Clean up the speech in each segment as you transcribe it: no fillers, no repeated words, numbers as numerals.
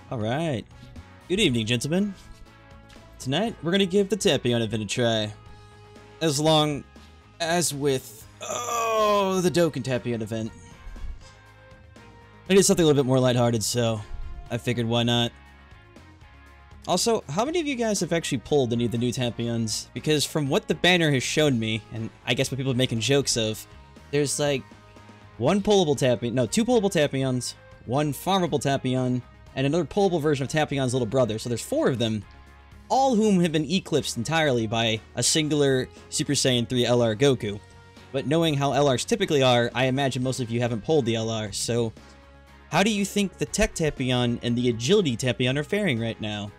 Alright. Good evening, gentlemen. Tonight, we're gonna give the Tapion event a try. As long as with... Oh, the Dokkan Tapion event. I did something a little bit more lighthearted, so I figured why not. Also, how many of you guys have actually pulled any of the new Tapions? Because from what the banner has shown me, and I guess what people are making jokes of, there's like one pullable Tapion, no, two pullable Tapions, one farmable Tapion, and another pullable version of Tapion's little brother. So there's 4 of them, all whom have been eclipsed entirely by a singular Super Saiyan 3 LR Goku. But knowing how LRs typically are, I imagine most of you haven't pulled the LR, so how do you think the Tech Tapion and the Agility Tapion are faring right now?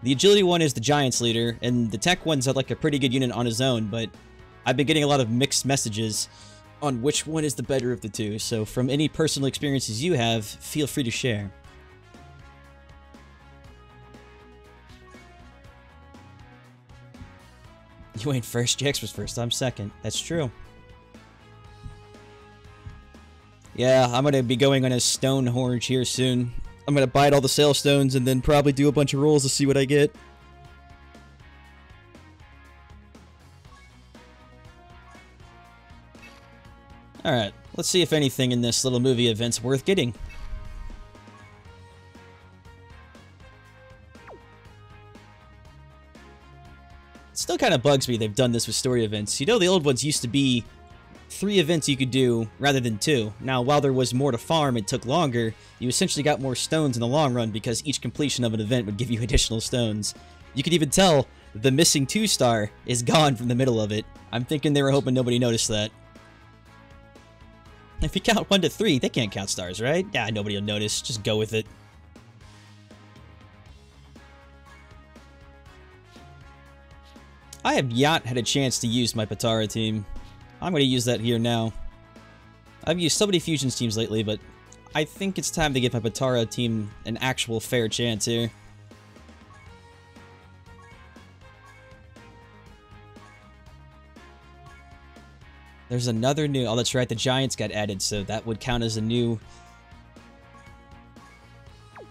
The Agility one is the Giants leader, and the Tech one's like a pretty good unit on his own, but I've been getting a lot of mixed messages on which one is the better of the two, so from any personal experiences you have, feel free to share. You ain't first, Jax was first, I'm second. That's true. Yeah, I'm gonna be going on a stone horge here soon. I'm gonna bite all the sail stones and then probably do a bunch of rolls to see what I get. Alright, let's see if anything in this little movie event's worth getting. It still kind of bugs me they've done this with story events. You know, the old ones used to be 3 events you could do rather than 2. Now, while there was more to farm and took longer, you essentially got more stones in the long run because each completion of an event would give you additional stones. You could even tell the missing 2-star is gone from the middle of it. I'm thinking they were hoping nobody noticed that. If you count 1 to 3, they can't count stars, right? Yeah, nobody will notice. Just go with it. I have yet had a chance to use my Patara team. I'm going to use that here now. I've used so many Fusions teams lately, but I think it's time to give my Patara team an actual fair chance here. There's another new... Oh, that's right, the Giants got added, so that would count as a new...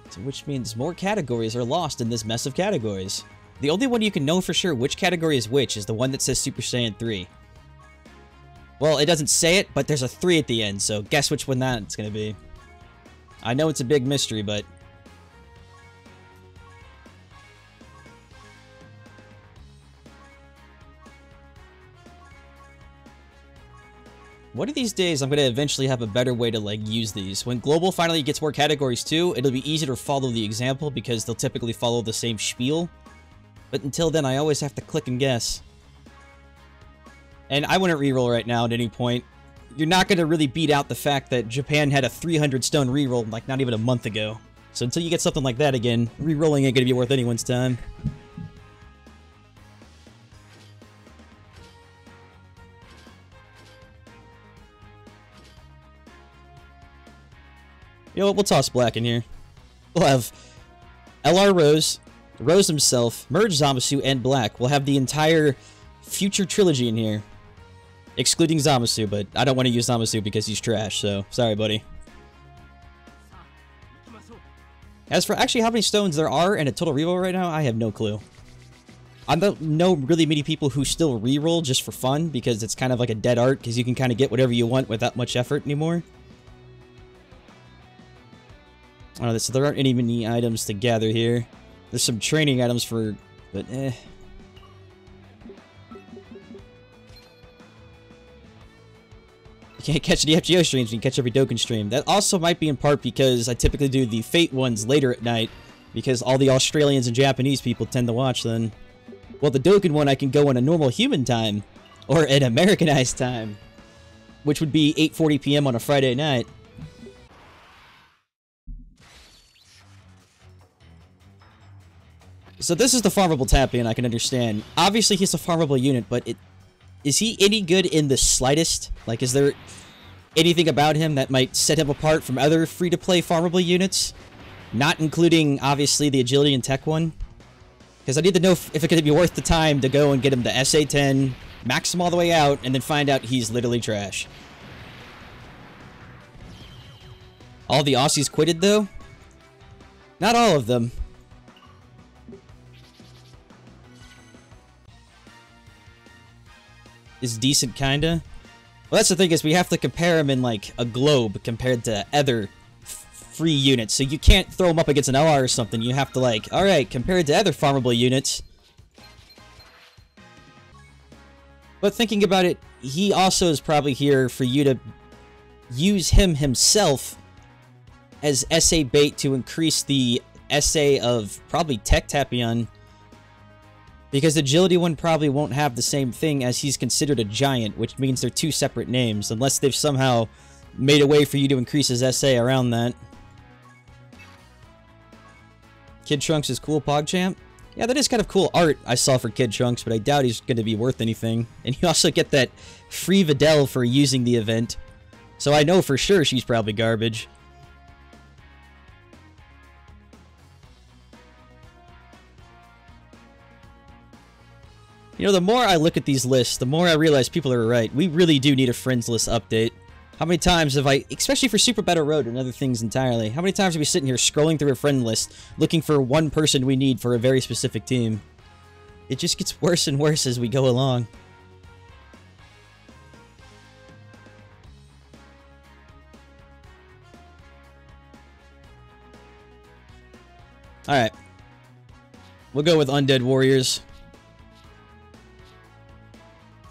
So which means more categories are lost in this mess of categories. The only one you can know for sure which category is which is the one that says Super Saiyan 3. Well, it doesn't say it, but there's a 3 at the end, so guess which one that's gonna be. I know it's a big mystery, but... One of these days, I'm gonna eventually have a better way to, like, use these. When Global finally gets more categories too, it'll be easier to follow the example because they'll typically follow the same spiel. But until then, I always have to click and guess. And I wouldn't reroll right now at any point. You're not going to really beat out the fact that Japan had a 300 stone reroll like not even a month ago. So until you get something like that again, rerolling ain't going to be worth anyone's time. You know what, we'll toss black in here. We'll have LR Rose, Rose himself, Merge Zamasu, and Black. We'll have the entire future trilogy in here. Excluding Zamasu, but I don't want to use Zamasu because he's trash, so sorry, buddy. As for actually how many stones there are in a total reroll right now, I have no clue. I don't know really many people who still reroll just for fun, because it's kind of like a dead art, because you can kind of get whatever you want without much effort anymore. I don't know, so there aren't any many items to gather here. There's some training items for... but eh... You can't catch the FGO streams, you can catch every Dokkan stream. That also might be in part because I typically do the Fate ones later at night, because all the Australians and Japanese people tend to watch then. Well, the Dokkan one I can go in a normal human time, or an Americanized time, which would be 8:40 PM on a Friday night. So this is the farmable Tapion, I can understand. Obviously he's a farmable unit, but is he any good in the slightest? Like, is there anything about him that might set him apart from other free-to-play farmable units? Not including, obviously, the Agility and Tech one? Because I need to know if it's going to be worth the time to go and get him to SA10, max him all the way out, and then find out he's literally trash. All the Aussies quitted, though? Not all of them. Is decent, kinda. Well, that's the thing, is we have to compare them in, like, a globe compared to other free units. So you can't throw them up against an LR or something. You have to, like, alright, compared to other farmable units. But thinking about it, he also is probably here for you to use him himself as SA bait to increase the SA of probably Tech Tapion. Because the agility one probably won't have the same thing, as he's considered a giant, which means they're two separate names, unless they've somehow made a way for you to increase his SA around that. Kid Trunks is cool, PogChamp. Yeah, that is kind of cool art I saw for Kid Trunks, but I doubt he's going to be worth anything. And you also get that free Videl for using the event, so I know for sure she's probably garbage. You know, the more I look at these lists, the more I realize people are right. We really do need a friends list update. How many times have I, especially for Super Battle Road and other things entirely, how many times are we sitting here scrolling through a friend list, looking for one person we need for a very specific team? It just gets worse and worse as we go along. Alright. We'll go with Undead Warriors.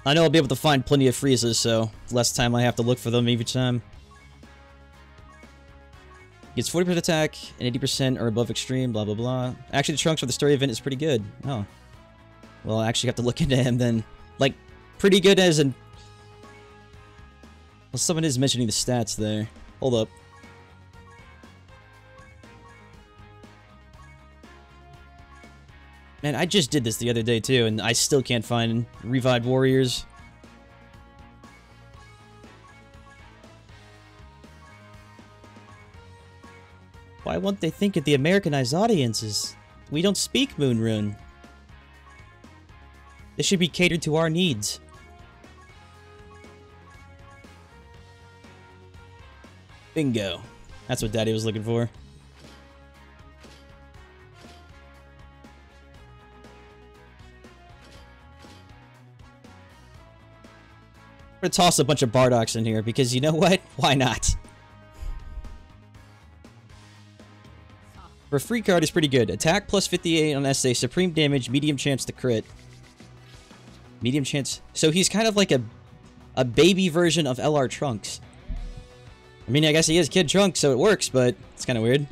I know I'll be able to find plenty of freezes, so less time I have to look for them each time. Gets 40% attack and 80% or above extreme, blah blah blah. Actually, the Trunks for the story event is pretty good. Oh. Well, I actually have to look into him then. Like, pretty good as in... Well, someone is mentioning the stats there. Hold up. Man, I just did this the other day too, and I still can't find Revived Warriors. Why won't they think of the Americanized audiences? We don't speak Moonrune. This should be catered to our needs. Bingo. That's what Daddy was looking for. I'm gonna toss a bunch of Bardocks in here, because you know what? Why not? For a free card, it's pretty good. Attack plus 58 on SA, supreme damage, medium chance to crit. Medium chance... So he's kind of like a baby version of LR Trunks. I mean, I guess he is Kid Trunks, so it works, but it's kind of weird.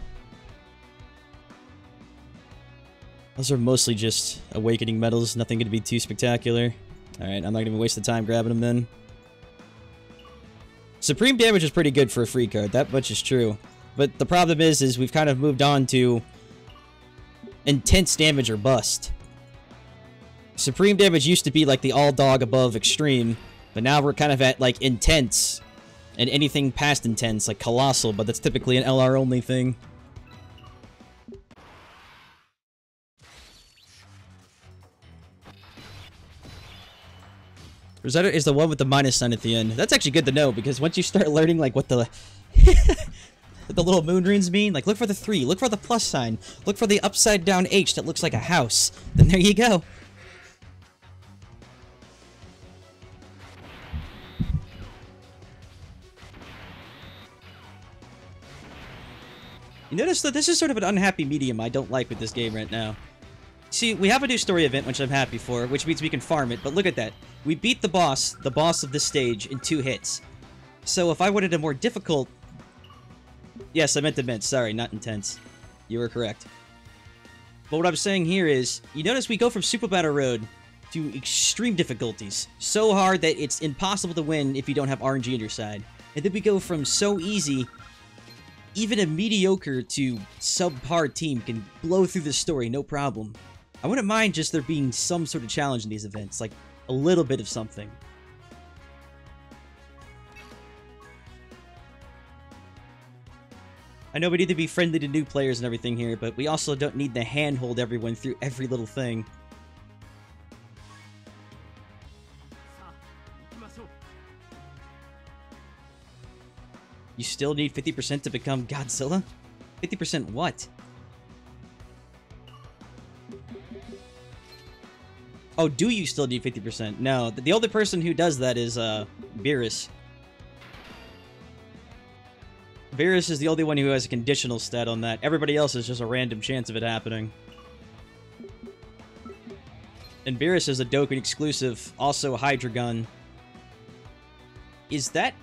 Those are mostly just awakening medals, nothing going to be too spectacular. Alright, I'm not going to waste the time grabbing them then. Supreme damage is pretty good for a free card, that much is true. But the problem is we've kind of moved on to intense damage or bust. Supreme damage used to be like the all dog above extreme, but now we're kind of at like intense, and anything past intense, like colossal, but that's typically an LR only thing. Rosetta is the one with the minus sign at the end. That's actually good to know, because once you start learning like what the the little moon runes mean, like look for the 3, look for the plus sign, look for the upside down H that looks like a house, then there you go. You notice that this is sort of an unhappy medium I don't like with this game right now. See, we have a new story event, which I'm happy for, which means we can farm it, but look at that. We beat the boss of this stage, in 2 hits. So if I wanted a more difficult... Yes, I meant immense, sorry, not intense. You were correct. But what I'm saying here is, you notice we go from Super Battle Road to extreme difficulties. So hard that it's impossible to win if you don't have RNG on your side. And then we go from so easy... Even a mediocre to subpar team can blow through the story, no problem. I wouldn't mind just there being some sort of challenge in these events, like a little bit of something. I know we need to be friendly to new players and everything here, but we also don't need to handhold everyone through every little thing. You still need 50% to become Godzilla? 50% what? Oh, do you still need 50%? No, the only person who does that is, Beerus. Beerus is the only one who has a conditional stat on that. Everybody else is just a random chance of it happening. And Beerus is a Dokkan exclusive, also Hydra Gun. Is that...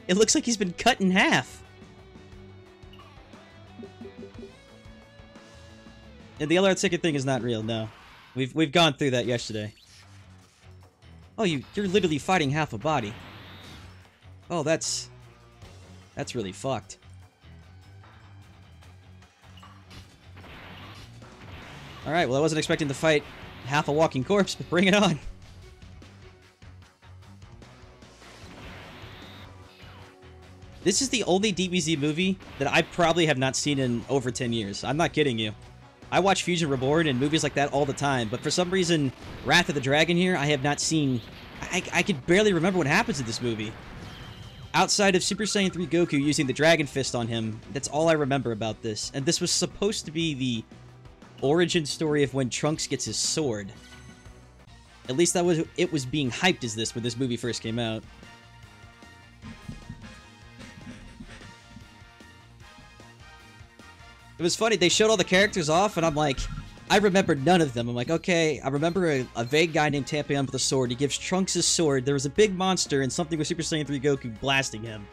It looks like he's been cut in half. And the LR ticket thing is not real, no. We've gone through that yesterday. Oh, you're literally fighting half a body. Oh, that's really fucked. Alright, well I wasn't expecting to fight half a walking corpse, but bring it on. This is the only DBZ movie that I probably have not seen in over 10 years. I'm not kidding you. I watch Fusion Reborn and movies like that all the time, but for some reason, Wrath of the Dragon here, I have not seen... I could barely remember what happens in this movie. Outside of Super Saiyan 3 Goku using the Dragon Fist on him, that's all I remember about this. And this was supposed to be the origin story of when Trunks gets his sword. At least that was it was being hyped as this when this movie first came out. It was funny, they showed all the characters off, and I'm like, I remember none of them. I'm like, okay, I remember a vague guy named Tapion with a sword. He gives Trunks his sword. There was a big monster and something with Super Saiyan 3 Goku blasting him.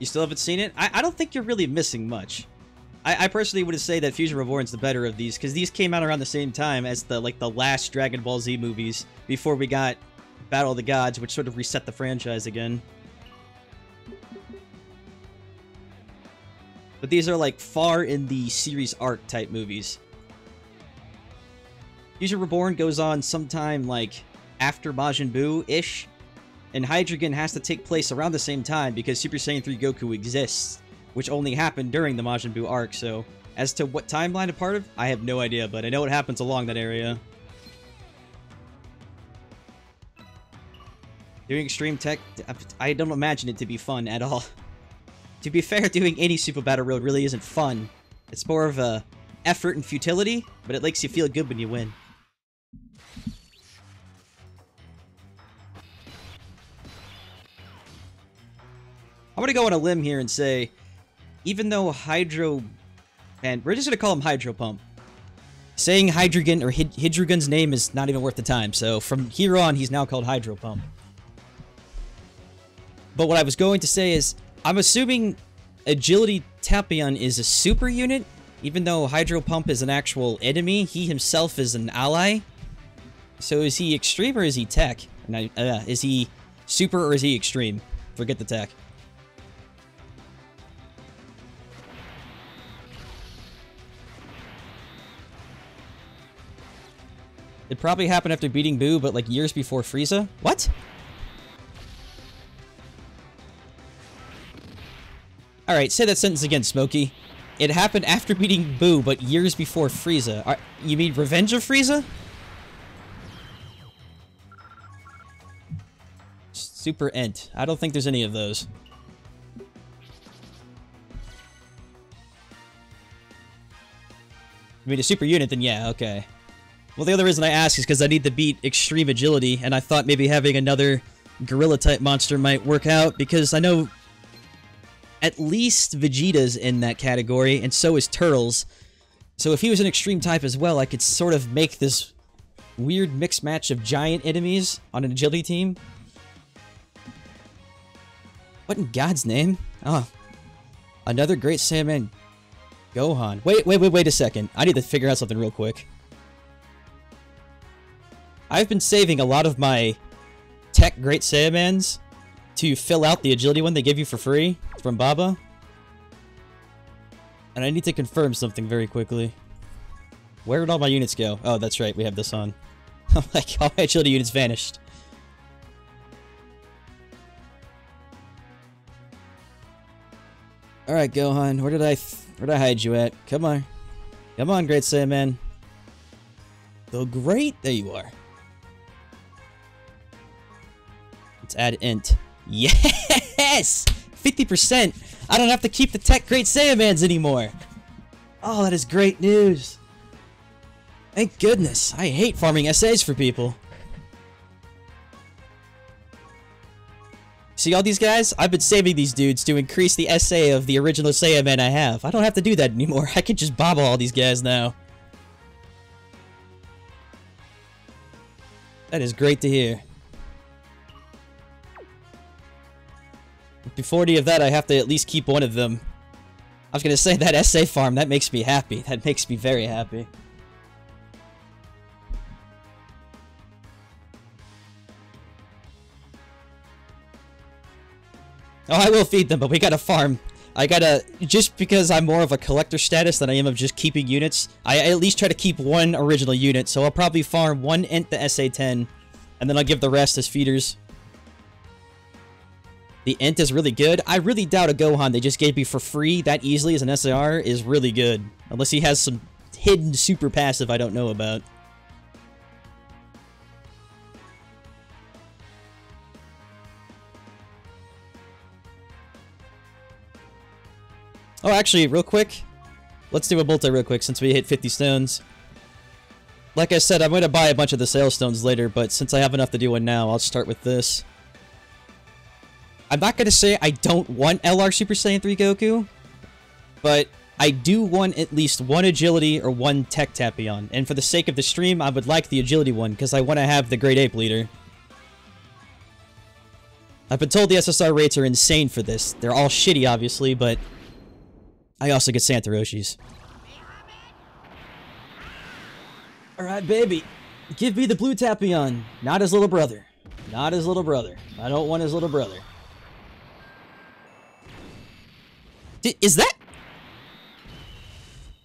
You still haven't seen it? I don't think you're really missing much. I personally would say that Fusion Reborn's the better of these, because these came out around the same time as the last Dragon Ball Z movies, before we got Battle of the Gods, which sort of reset the franchise again. But these are like far in the series arc type movies. Fusion Reborn goes on sometime like after Majin Buu-ish. And Hydreigon has to take place around the same time because Super Saiyan 3 Goku exists, which only happened during the Majin Buu arc, so as to what timeline a part of, I have no idea, but I know it happens along that area. Doing extreme tech, I don't imagine it to be fun at all. To be fair, doing any Super Battle Road really isn't fun. It's more of a effort and futility, but it makes you feel good when you win. I'm gonna go on a limb here and say, even though and we're just gonna call him Hydro Pump. Saying Hydreigon or Hydreigon's name is not even worth the time, so from here on, he's now called Hydro Pump. But what I was going to say is, I'm assuming Agility Tapion is a super unit, even though Hydro Pump is an actual enemy, he himself is an ally. So is he extreme or is he tech? Is he super or is he extreme? Forget the tech. It probably happened after beating Buu, but like years before Frieza? What? Alright, say that sentence again, Smokey. It happened after beating Buu, but years before Frieza. You mean Revenge of Frieza? Super Ent. I don't think there's any of those. I mean, a super unit, then yeah, okay. Well, the other reason I ask is because I need to beat Extreme Agility, and I thought maybe having another Gorilla-type monster might work out, because I know at least Vegeta's in that category, and so is Turtles. So if he was an Extreme type as well, I could sort of make this weird mixed match of giant enemies on an Agility team. What in God's name? Oh, another Great Saiyaman Gohan. Wait a second. I need to figure out something real quick. I've been saving a lot of my tech Great Saiyamans to fill out the agility one they give you for free from Baba. And I need to confirm something very quickly. Where did all my units go? Oh, that's right, we have this on. I'm like, all my agility units vanished. Alright, Gohan, where did I hide you at? Come on. Come on, Great Saiyaman. So great, there you are. Let's add int. Yes! 50%! I don't have to keep the tech Great Saiyamans anymore! Oh, that is great news! Thank goodness, I hate farming SAs for people. See all these guys? I've been saving these dudes to increase the SA of the original Saiyaman I have. I don't have to do that anymore. I can just bobble all these guys now. That is great to hear. Before any of that, I have to at least keep one of them. I was gonna say, that SA farm, that makes me happy. That makes me very happy. Oh, I will feed them, but we gotta farm. I gotta, just because I'm more of a collector status than I am of just keeping units, I at least try to keep one original unit, so I'll probably farm one int the SA-10, and then I'll give the rest as feeders. The int is really good. I really doubt a Gohan they just gave me for free that easily as an SAR is really good. Unless he has some hidden super passive I don't know about. Oh, actually, real quick. Let's do a multi real quick since we hit 50 stones. Like I said, I'm going to buy a bunch of the sales stones later, but since I have enough to do one now, I'll start with this. I'm not going to say I don't want LR Super Saiyan 3 Goku, but I do want at least one agility or one tech Tapion. And for the sake of the stream, I would like the agility one because I want to have the Great Ape leader. I've been told the SSR rates are insane for this. They're all shitty, obviously, but I also get Santa Roshi's. Alright, baby. Give me the blue Tapion. Not his little brother. Not his little brother. I don't want his little brother. Is that...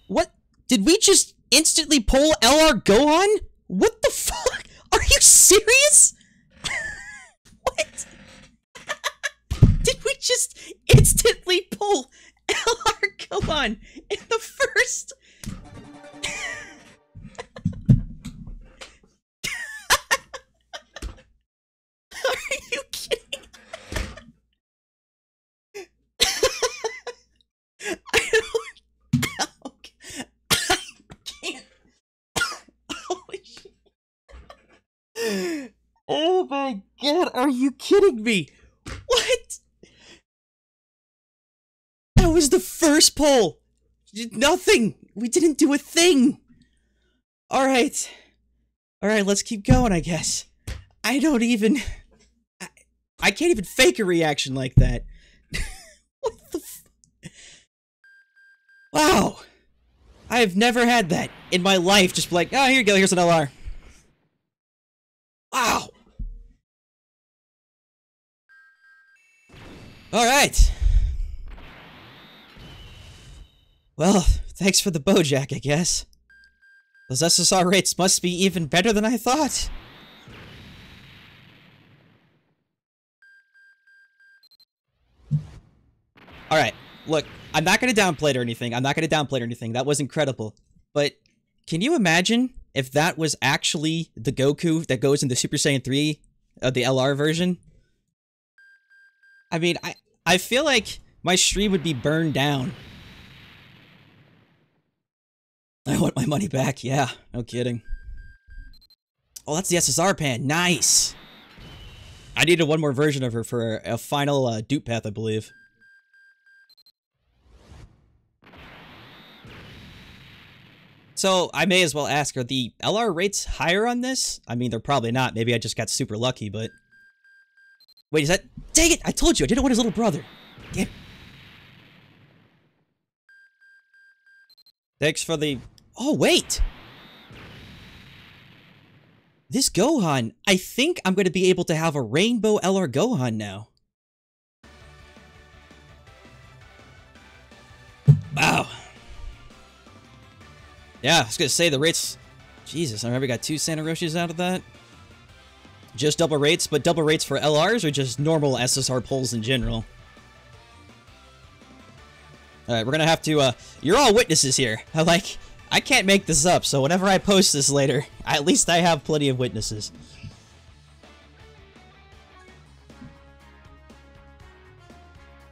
What? Did we just instantly pull LR Gohan? What the fuck? Are you serious? What? Did we just instantly pull LR Gohan in the first... Are you kidding? I can't. Holy shit. Oh my god, are you kidding me? What? That was the first pull. Nothing. We didn't do a thing. Alright. Alright, let's keep going, I guess. I don't even... I can't even fake a reaction like that. What the f... Wow. I have never had that in my life. Just like, oh, here you go, here's an LR. Wow. Alright. Well, thanks for the Bojack, I guess. Those SSR rates must be even better than I thought. Alright, look, I'm not gonna downplay it or anything. That was incredible. But can you imagine if that was actually the Goku that goes into Super Saiyan 3 of the LR version? I mean, I feel like my stream would be burned down. I want my money back, yeah, no kidding. Oh, that's the SSR pan, nice! I needed one more version of her for a final dupe path, I believe. So, I may as well ask, are the LR rates higher on this? I mean, they're probably not. Maybe I just got super lucky, but... Wait, is that... Dang it! I told you, I didn't want his little brother. Damn. Thanks for the... Oh, wait! This Gohan, I think I'm going to be able to have a Rainbow LR Gohan now. Wow. Yeah, I was gonna say the rates... Jesus, I remember we got 2 Santa Roshis out of that. Just double rates, but double rates for LRs or just normal SSR pulls in general? Alright, we're gonna have to, you're all witnesses here. I can't make this up, so whenever I post this later, at least I have plenty of witnesses.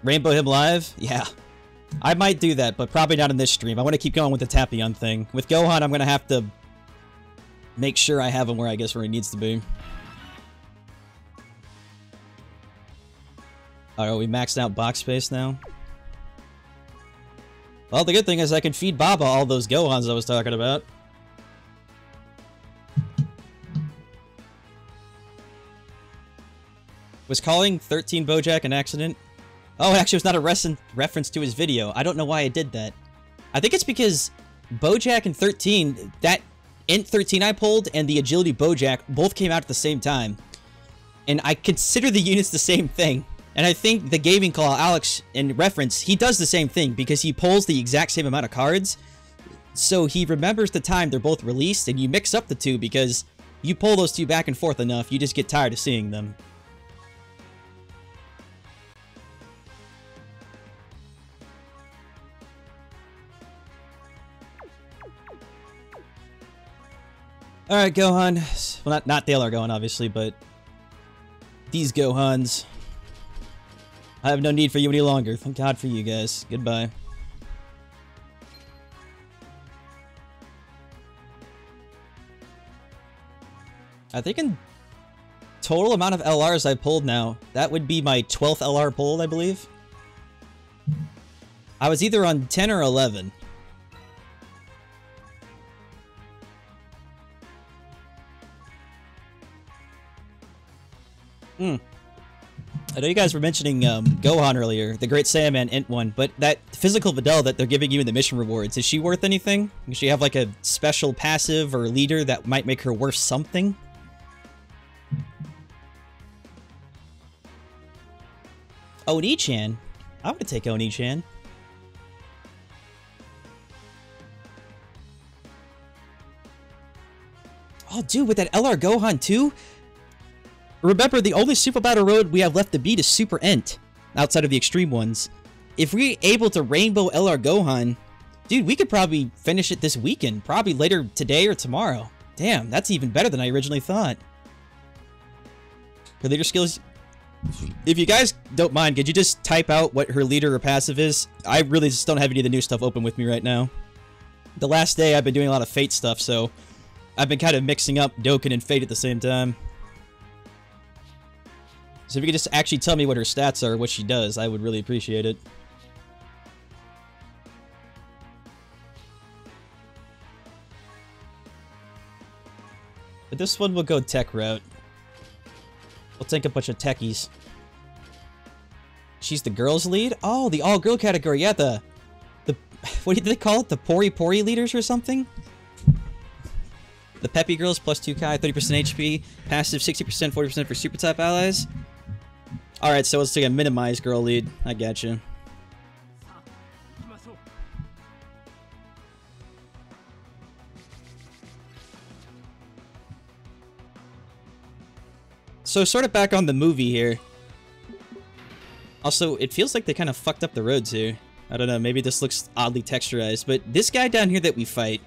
Rainbow him live? Yeah. I might do that, but probably not in this stream. I want to keep going with the Tapion thing. With Gohan, I'm gonna have to make sure I have him where he needs to be. Alright, we maxed out box space now. Well, the good thing is I can feed Baba all those Gohans I was talking about. Was calling 13 Bojack an accident? Oh, actually, it was not a reference to his video. I don't know why I did that. I think it's because Bojack and 13, that Int 13 I pulled and the Agility Bojack both came out at the same time. And I consider the units the same thing. And I think the Gaming Call, Alex, in reference, he does the same thing because he pulls the exact same amount of cards. So he remembers the time they're both released, and you mix up the two because you pull those two back and forth enough, you just get tired of seeing them. Alright, Gohan. Well, not the LR Gohan, obviously, but these Gohans. I have no need for you any longer. Thank God for you guys. Goodbye. I think in total amount of LRs I pulled now, that would be my 12th LR pulled, I believe. I was either on 10 or 11. I know you guys were mentioning Gohan earlier, the Great Saiyaman Int one, but that physical Videl that they're giving you in the mission rewards, is she worth anything? Does she have like a special passive or leader that might make her worth something? Oni-chan? I would take Oni-chan. Oh, dude, with that LR Gohan too? Remember, the only Super Battle Road we have left to beat is Super Ent, outside of the extreme ones. If we're able to Rainbow LR Gohan, dude, we could probably finish it this weekend. Probably later today or tomorrow. Damn, that's even better than I originally thought. Her leader skills... If you guys don't mind, could you just type out what her leader or passive is? I really just don't have any of the new stuff open with me right now. The last day, I've been doing a lot of Fate stuff, so I've been kind of mixing up Dokkan and Fate at the same time. So if you could just actually tell me what her stats are, what she does, I would really appreciate it. But this one will go tech route. We'll take a bunch of techies. She's the girls lead? Oh, the all-girl category. Yeah, the what did they call it? The Pori Pori leaders or something? The Peppy girls plus 2K, 30% HP, passive 60%, 40% for super type allies. Alright, so let's take a minimized girl lead. I gotcha. So sort of back on the movie here. Also, it feels like they kind of fucked up the roads here. I don't know, maybe this looks oddly texturized, but this guy down here that we fight,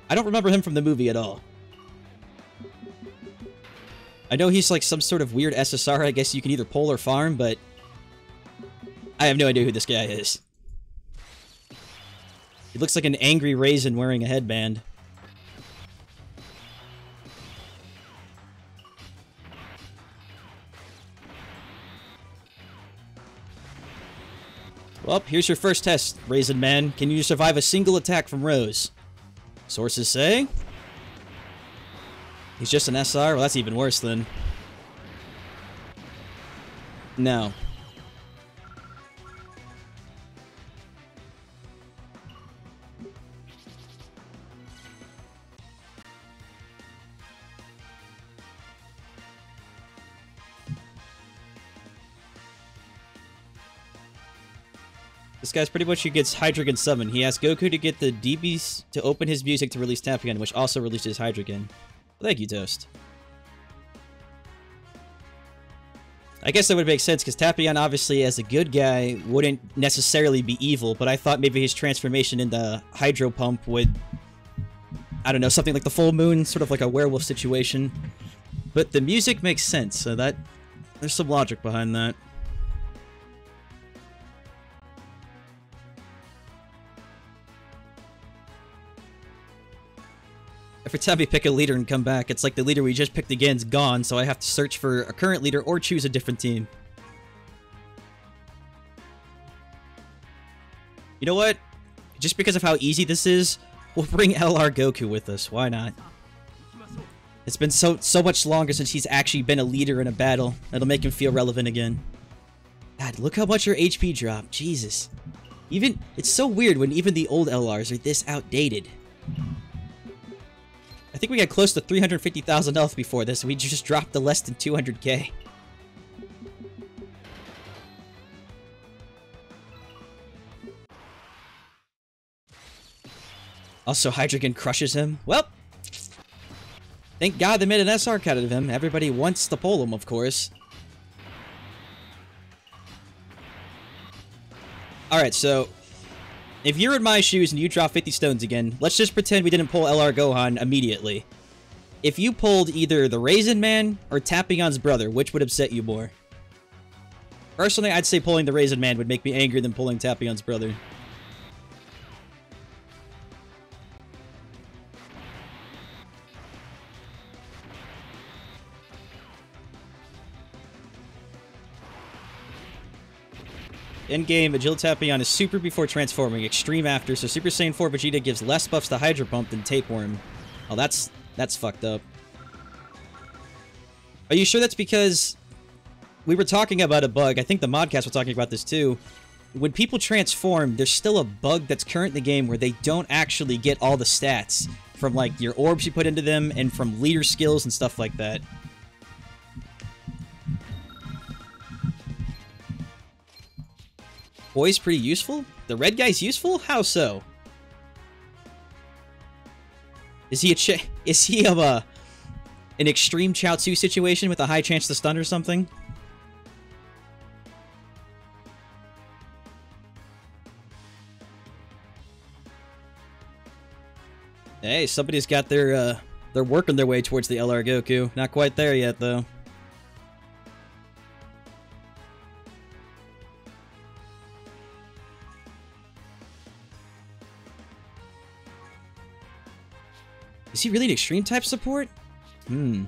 I don't remember him from the movie at all. I know he's like some sort of weird SSR, I guess you can either pull or farm, but I have no idea who this guy is. He looks like an angry raisin wearing a headband. Well, here's your first test, Raisin Man. Can you survive a single attack from Rose? Sources say he's just an SR? Well, that's even worse then. No. This guy's pretty much who gets Hydreigon summoned. He asked Goku to get the DBs to open his music to release Tapion, which also releases Hydreigon. Thank you, Toast. I guess that would make sense, because Tapion, obviously, as a good guy, wouldn't necessarily be evil, but I thought maybe his transformation into Hydro Pump would, I don't know, something like the full moon, sort of like a werewolf situation. But the music makes sense, so that there's some logic behind that. Every time we pick a leader and come back, it's like the leader we just picked again is gone, so I have to search for a current leader or choose a different team. You know what? Just because of how easy this is, we'll bring LR Goku with us. Why not? It's been so much longer since he's actually been a leader in a battle. It'll make him feel relevant again. God, look how much your HP dropped. Jesus. It's so weird when even the old LRs are this outdated. I think we got close to 350,000 health before this. We just dropped to less than 200k. Also, Hydreigon crushes him. Well, thank God they made an SR cut out of him. Everybody wants to pull him, of course. Alright, so if you're in my shoes and you drop 50 stones again, let's just pretend we didn't pull LR Gohan immediately. If you pulled either the Raisin Man or Tapion's brother, which would upset you more? Personally, I'd say pulling the Raisin Man would make me angrier than pulling Tapion's brother. In-game, Agile Tapion is super before transforming, extreme after, so Super Saiyan 4 Vegeta gives less buffs to Hydro Pump than Tapeworm. Oh, that's fucked up. Are you sure that's because we were talking about a bug? I think the modcast were talking about this too. When people transform, there's still a bug that's current in the game where they don't actually get all the stats from, like, your orbs you put into them and from leader skills and stuff like that. Boy's pretty useful? The red guy's useful? How so? Is he an extreme Chaozu situation with a high chance to stun or something? Hey, somebody's got they're working their way towards the LR Goku. Not quite there yet, though. Is he really an extreme type support? God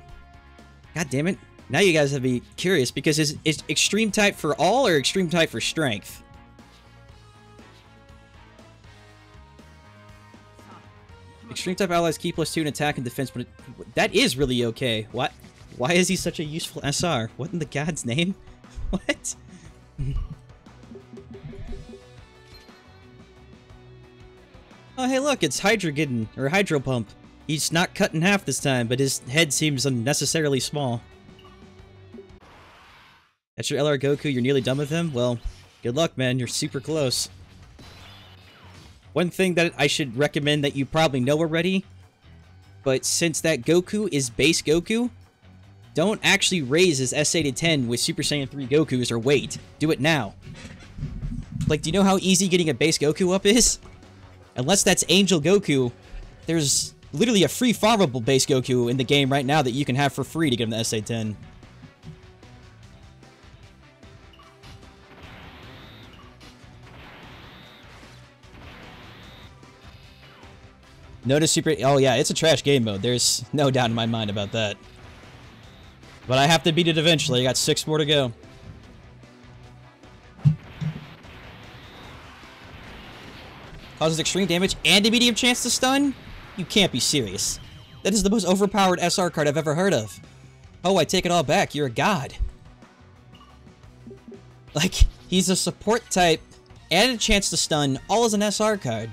damn it. Now you guys have to be curious, because is extreme type for all or extreme type for strength? Extreme type allies keep +2 in attack and defense, but that is really okay. What? Why is he such a useful SR? What in the god's name? What? Oh, hey, look, it's Hydreigon, or Hydro Pump. He's not cut in half this time, but his head seems unnecessarily small. That's your LR Goku, you're nearly done with him? Well, good luck, man, you're super close. One thing that I should recommend that you probably know already, but since that Goku is base Goku, don't actually raise his SA to 10 with Super Saiyan 3 Gokus, or wait. Do it now. Like, do you know how easy getting a base Goku up is? Unless that's Angel Goku, there's literally a free farmable base Goku in the game right now that you can have for free to get him the SA-10. Notice Super... Oh yeah, it's a trash game mode. There's no doubt in my mind about that. But I have to beat it eventually. I got 6 more to go. Causes extreme damage and a medium chance to stun? You can't be serious. That is the most overpowered SR card I've ever heard of. Oh, I take it all back. You're a god. Like, he's a support type and a chance to stun, all as an SR card.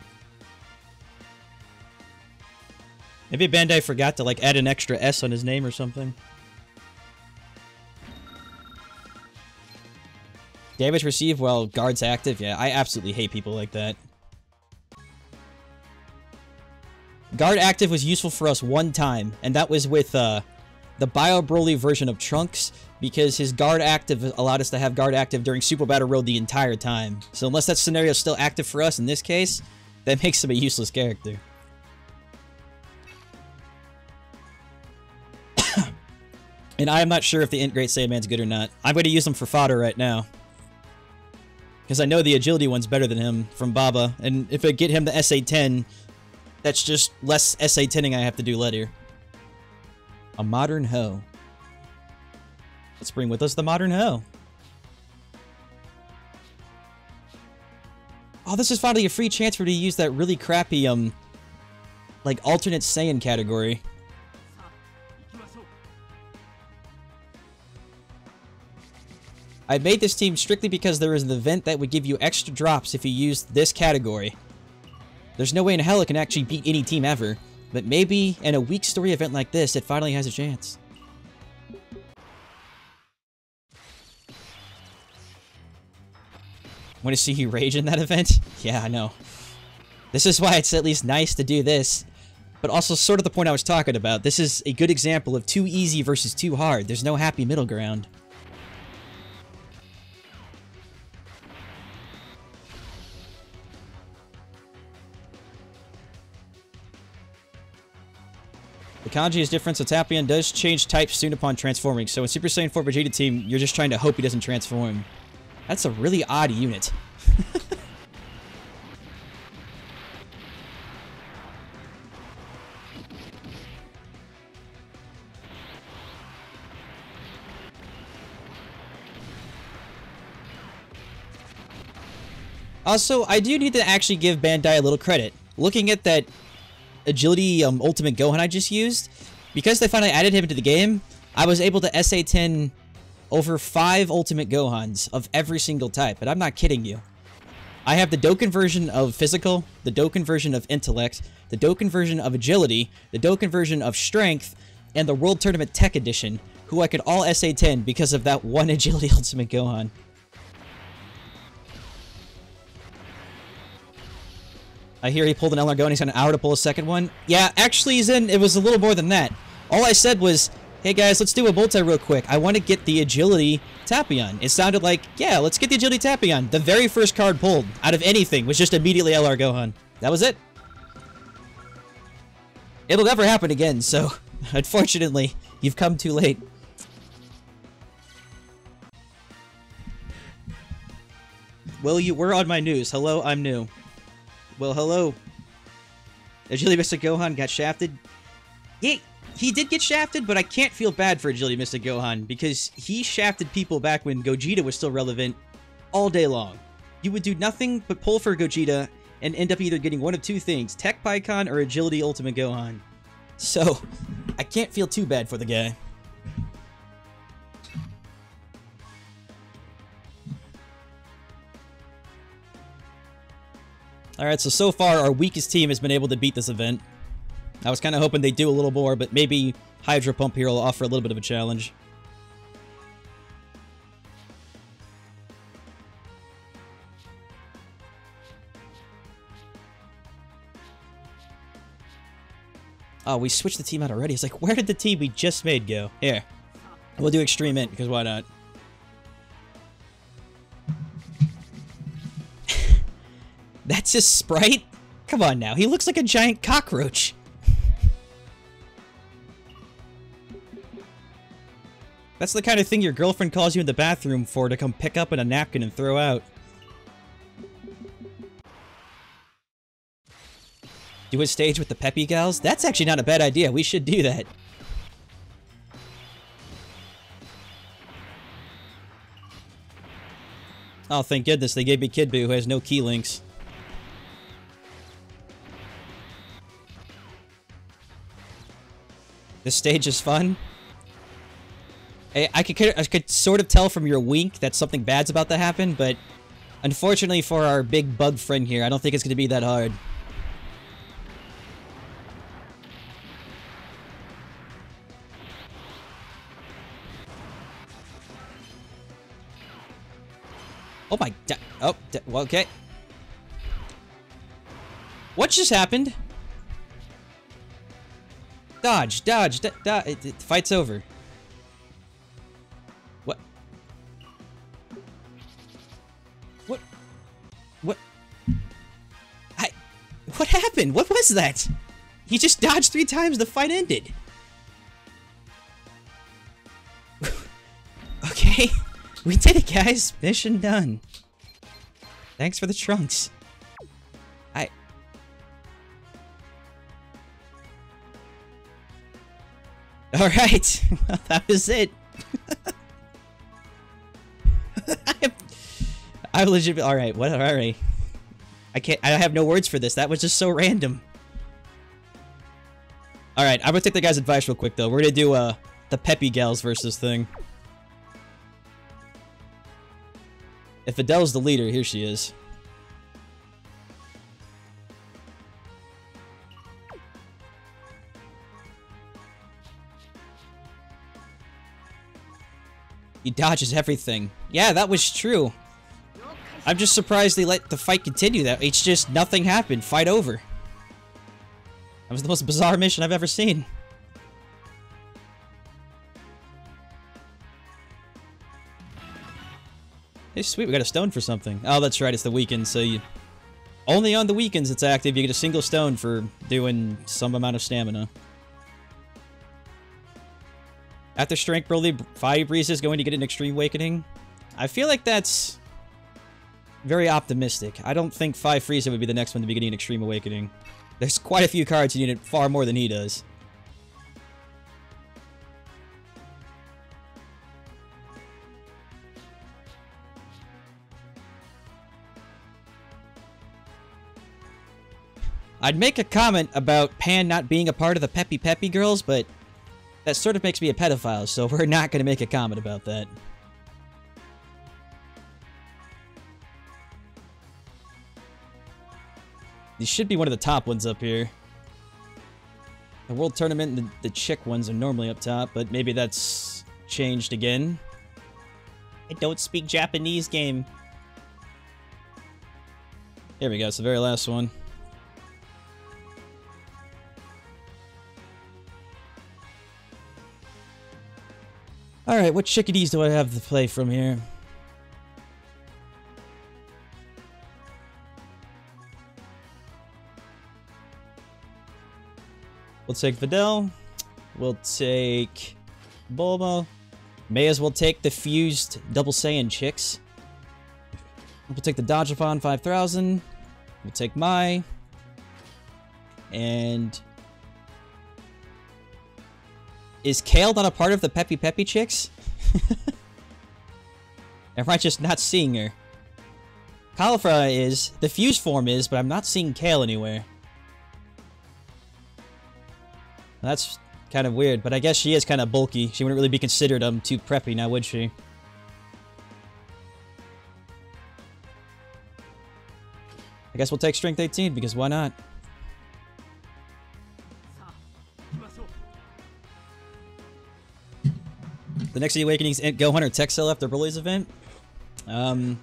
Maybe Bandai forgot to, like, add an extra S on his name or something. Damage received while guard's active? Yeah, I absolutely hate people like that. Guard active was useful for us one time, and that was with the Bio Broly version of Trunks, because his guard active allowed us to have guard active during Super Battle Road the entire time. So unless that scenario is still active for us in this case, that makes him a useless character. And I am not sure if the Great Saiyaman's good or not. I'm going to use him for fodder right now. Because I know the agility one's better than him from Baba. And if I get him the SA-10, that's just less SA-10ing I have to do later. A modern hoe. Let's bring with us the modern hoe. Oh, this is finally a free chance for me to use that really crappy, like, alternate Saiyan category. I made this team strictly because there is an event that would give you extra drops if you used this category. There's no way in hell it can actually beat any team ever, but maybe in a weak story event like this, it finally has a chance. Want to see you rage in that event? Yeah, I know. This is why it's at least nice to do this, but also sort of the point I was talking about. This is a good example of too easy versus too hard. There's no happy middle ground. The kanji is different, so Tapion does change types soon upon transforming. So in Super Saiyan 4 Vegeta team, you're just trying to hope he doesn't transform. That's a really odd unit. Also, I do need to actually give Bandai a little credit. Looking at that agility ultimate Gohan I just used, because they finally added him to the game, I was able to SA-10 over 5 ultimate Gohans of every single type, and I'm not kidding you. I have the Dokkan version of physical, the Dokkan version of intellect, the Dokkan version of agility, the Dokkan version of strength, and the World Tournament Tech Edition, who I could all SA-10 because of that one agility ultimate Gohan. I hear he pulled an LR Go and he's got an hour to pull a second one. Yeah, actually, it was a little more than that. All I said was, hey guys, let's do a multi real quick. I want to get the agility Tapion. It sounded like, yeah, let's get the agility Tapion. The very first card pulled out of anything was just immediately LR Gohan. That was it. It'll never happen again, so unfortunately, you've come too late. Well, you were on my news. Hello, I'm new. Well, hello. Agility Mr. Gohan got shafted. Yeah, he did get shafted, but I can't feel bad for Agility Mr. Gohan because he shafted people back when Gogeta was still relevant all day long. You would do nothing but pull for Gogeta and end up either getting one of two things, Tech Pycon or Agility Ultimate Gohan. So, I can't feel too bad for the guy. Alright, so far our weakest team has been able to beat this event. I was kind of hoping they'd do a little more, but maybe Hydro Pump here will offer a little bit of a challenge. Oh, we switched the team out already. It's like, where did the team we just made go? Here. We'll do Extreme Int, because why not? That's his sprite? Come on now, he looks like a giant cockroach. That's the kind of thing your girlfriend calls you in the bathroom for to come pick up in a napkin and throw out. Do a stage with the Peppy Gals? That's actually not a bad idea, we should do that. Oh, thank goodness they gave me Kid Buu, who has no key links. This stage is fun. I could sort of tell from your wink that something bad's about to happen, but unfortunately for our big bug friend here, I don't think it's going to be that hard. Oh my... Oh, well, okay. What just happened? Dodge, dodge, fight's over. What? What? What? What happened? What was that? He just dodged 3 times, the fight ended. Okay, we did it, guys. Mission done. Thanks for the trunks. Alright, well, that was it. I legit. Alright, what? Alright. I have no words for this. That was just so random. Alright, I'm gonna take the guy's advice real quick, though. We're gonna do, the Peppy Gals versus thing. If Adele's the leader, here she is. He dodges everything. Yeah, that was true. I'm just surprised they let the fight continue. That it's just nothing happened. Fight over. That was the most bizarre mission I've ever seen. Hey, sweet, we got a stone for something. Oh, that's right, it's the weekend, so you... Only on the weekends it's active, you get a single stone for doing some amount of stamina. After Strength Broly, 5 Frieza is going to get an Extreme Awakening. I feel like that's very optimistic. I don't think 5 Frieza would be the next one to be getting an Extreme Awakening. There's quite a few cards who need it far more than he does. I'd make a comment about Pan not being a part of the Peppy girls, but that sort of makes me a pedophile, so we're not going to make a comment about that. These should be one of the top ones up here. The World Tournament and the chick ones are normally up top, but maybe that's changed again. I don't speak Japanese, game. Here we go, it's the very last one. Alright, what chickadees do I have to play from here? We'll take Videl. We'll take Bulma. May as well take the fused Double Saiyan chicks. We'll take the Dodgebon 5000. We'll take Mai. And... Is Kale not a part of the Peppy chicks? Am I just not seeing her? Caulifla is, the fused form is, but I'm not seeing Kale anywhere. That's kind of weird, but I guess she is kind of bulky. She wouldn't really be considered too preppy now, would she? I guess we'll take Strength 18, because why not? The next Awakenings Int Gohan or Texel after Broly's event? I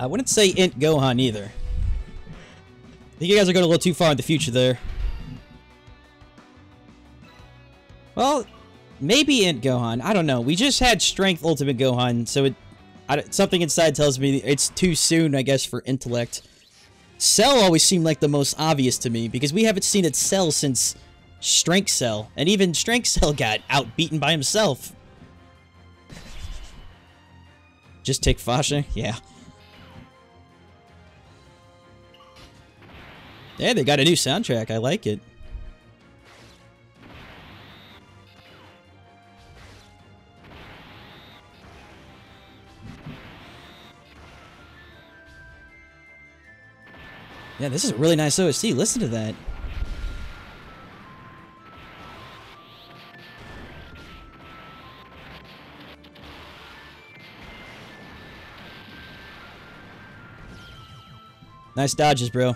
wouldn't say Int Gohan either. I think you guys are going a little too far in the future there. Well, maybe Int Gohan. I don't know. We just had Strength Ultimate Gohan, so something inside tells me it's too soon, I guess, for Intellect. Cell always seemed like the most obvious to me, because we haven't seen it Cell since Strength Cell, and even Strength Cell got outbeaten by himself. Just take Fasha? Yeah. Yeah, they got a new soundtrack. I like it. Yeah, this is a really nice OST. Listen to that. Nice dodges, bro.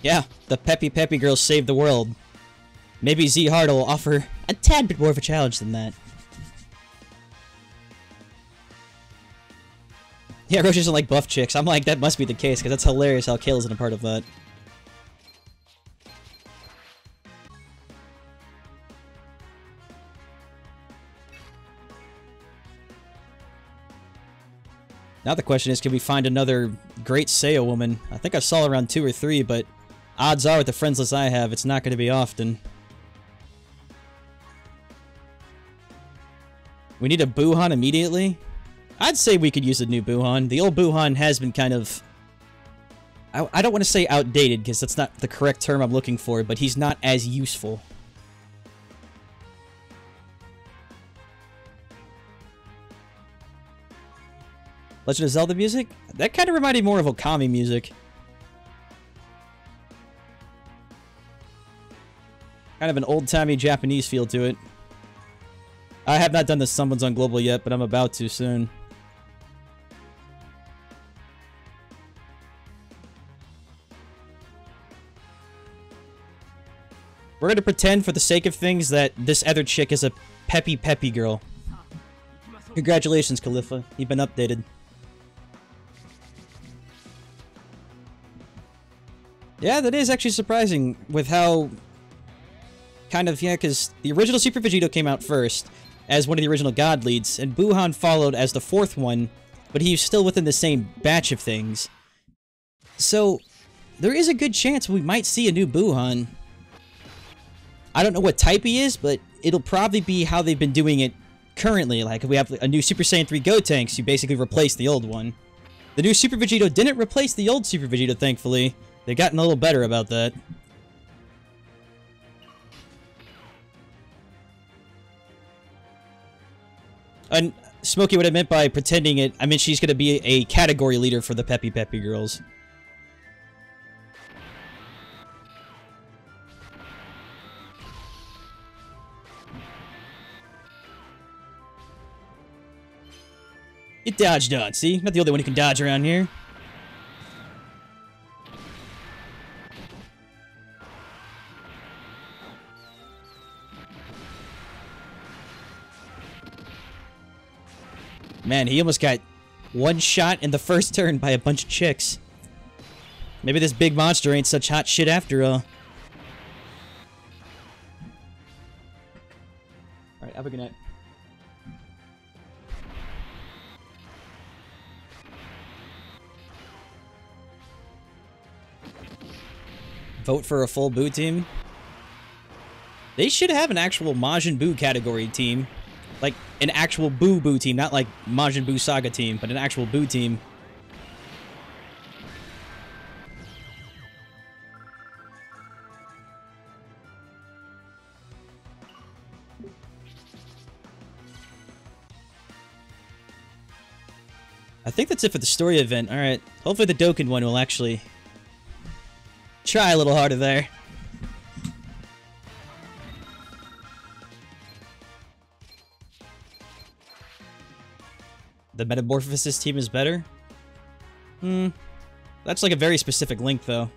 Yeah, the Peppy girls saved the world. Maybe Z-Hard will offer a tad bit more of a challenge than that. Yeah, Roche doesn't like buff chicks. I'm like, that must be the case, because that's hilarious how Kale isn't a part of that. Now the question is, can we find another great Seiya woman? I think I saw around 2 or 3, but odds are with the friends list I have, it's not going to be often. We need a Buhan immediately? I'd say we could use a new Buhan. The old Buhan has been kind of... I don't want to say outdated, because that's not the correct term I'm looking for, but he's not as useful. Legend of Zelda music? That kind of reminded me more of Okami music. Kind of an old-timey Japanese feel to it. I have not done the Summons on Global yet, but I'm about to soon. We're gonna pretend, for the sake of things, that this other chick is a peppy girl. Congratulations, Khalifa. You've been updated. Yeah, that is actually surprising with how... Kind of, yeah, because the original Super Vegito came out first as one of the original God Leads, and Buhan followed as the 4th one, but he's still within the same batch of things. So, there is a good chance we might see a new Buhan. I don't know what type he is, but it'll probably be how they've been doing it currently. Like, if we have a new Super Saiyan 3 Gotenks, you basically replace the old one. The new Super Vegito didn't replace the old Super Vegito, thankfully. They've gotten a little better about that. And Smokey, what I meant by pretending it, I mean she's going to be a category leader for the peppy girls. You dodged on, see? Not the only one who can dodge around here. Man, he almost got one shot in the first turn by a bunch of chicks. Maybe this big monster ain't such hot shit after all. Alright, have a good night. Vote for a full Buu team? They should have an actual Majin Buu category team. Like, an actual Buu team, not like Majin Buu Saga team, but an actual Buu team. I think that's it for the story event. Alright, hopefully the Dokkan one will actually try a little harder there. The Metamorphosis team is better? That's like a very specific link, though.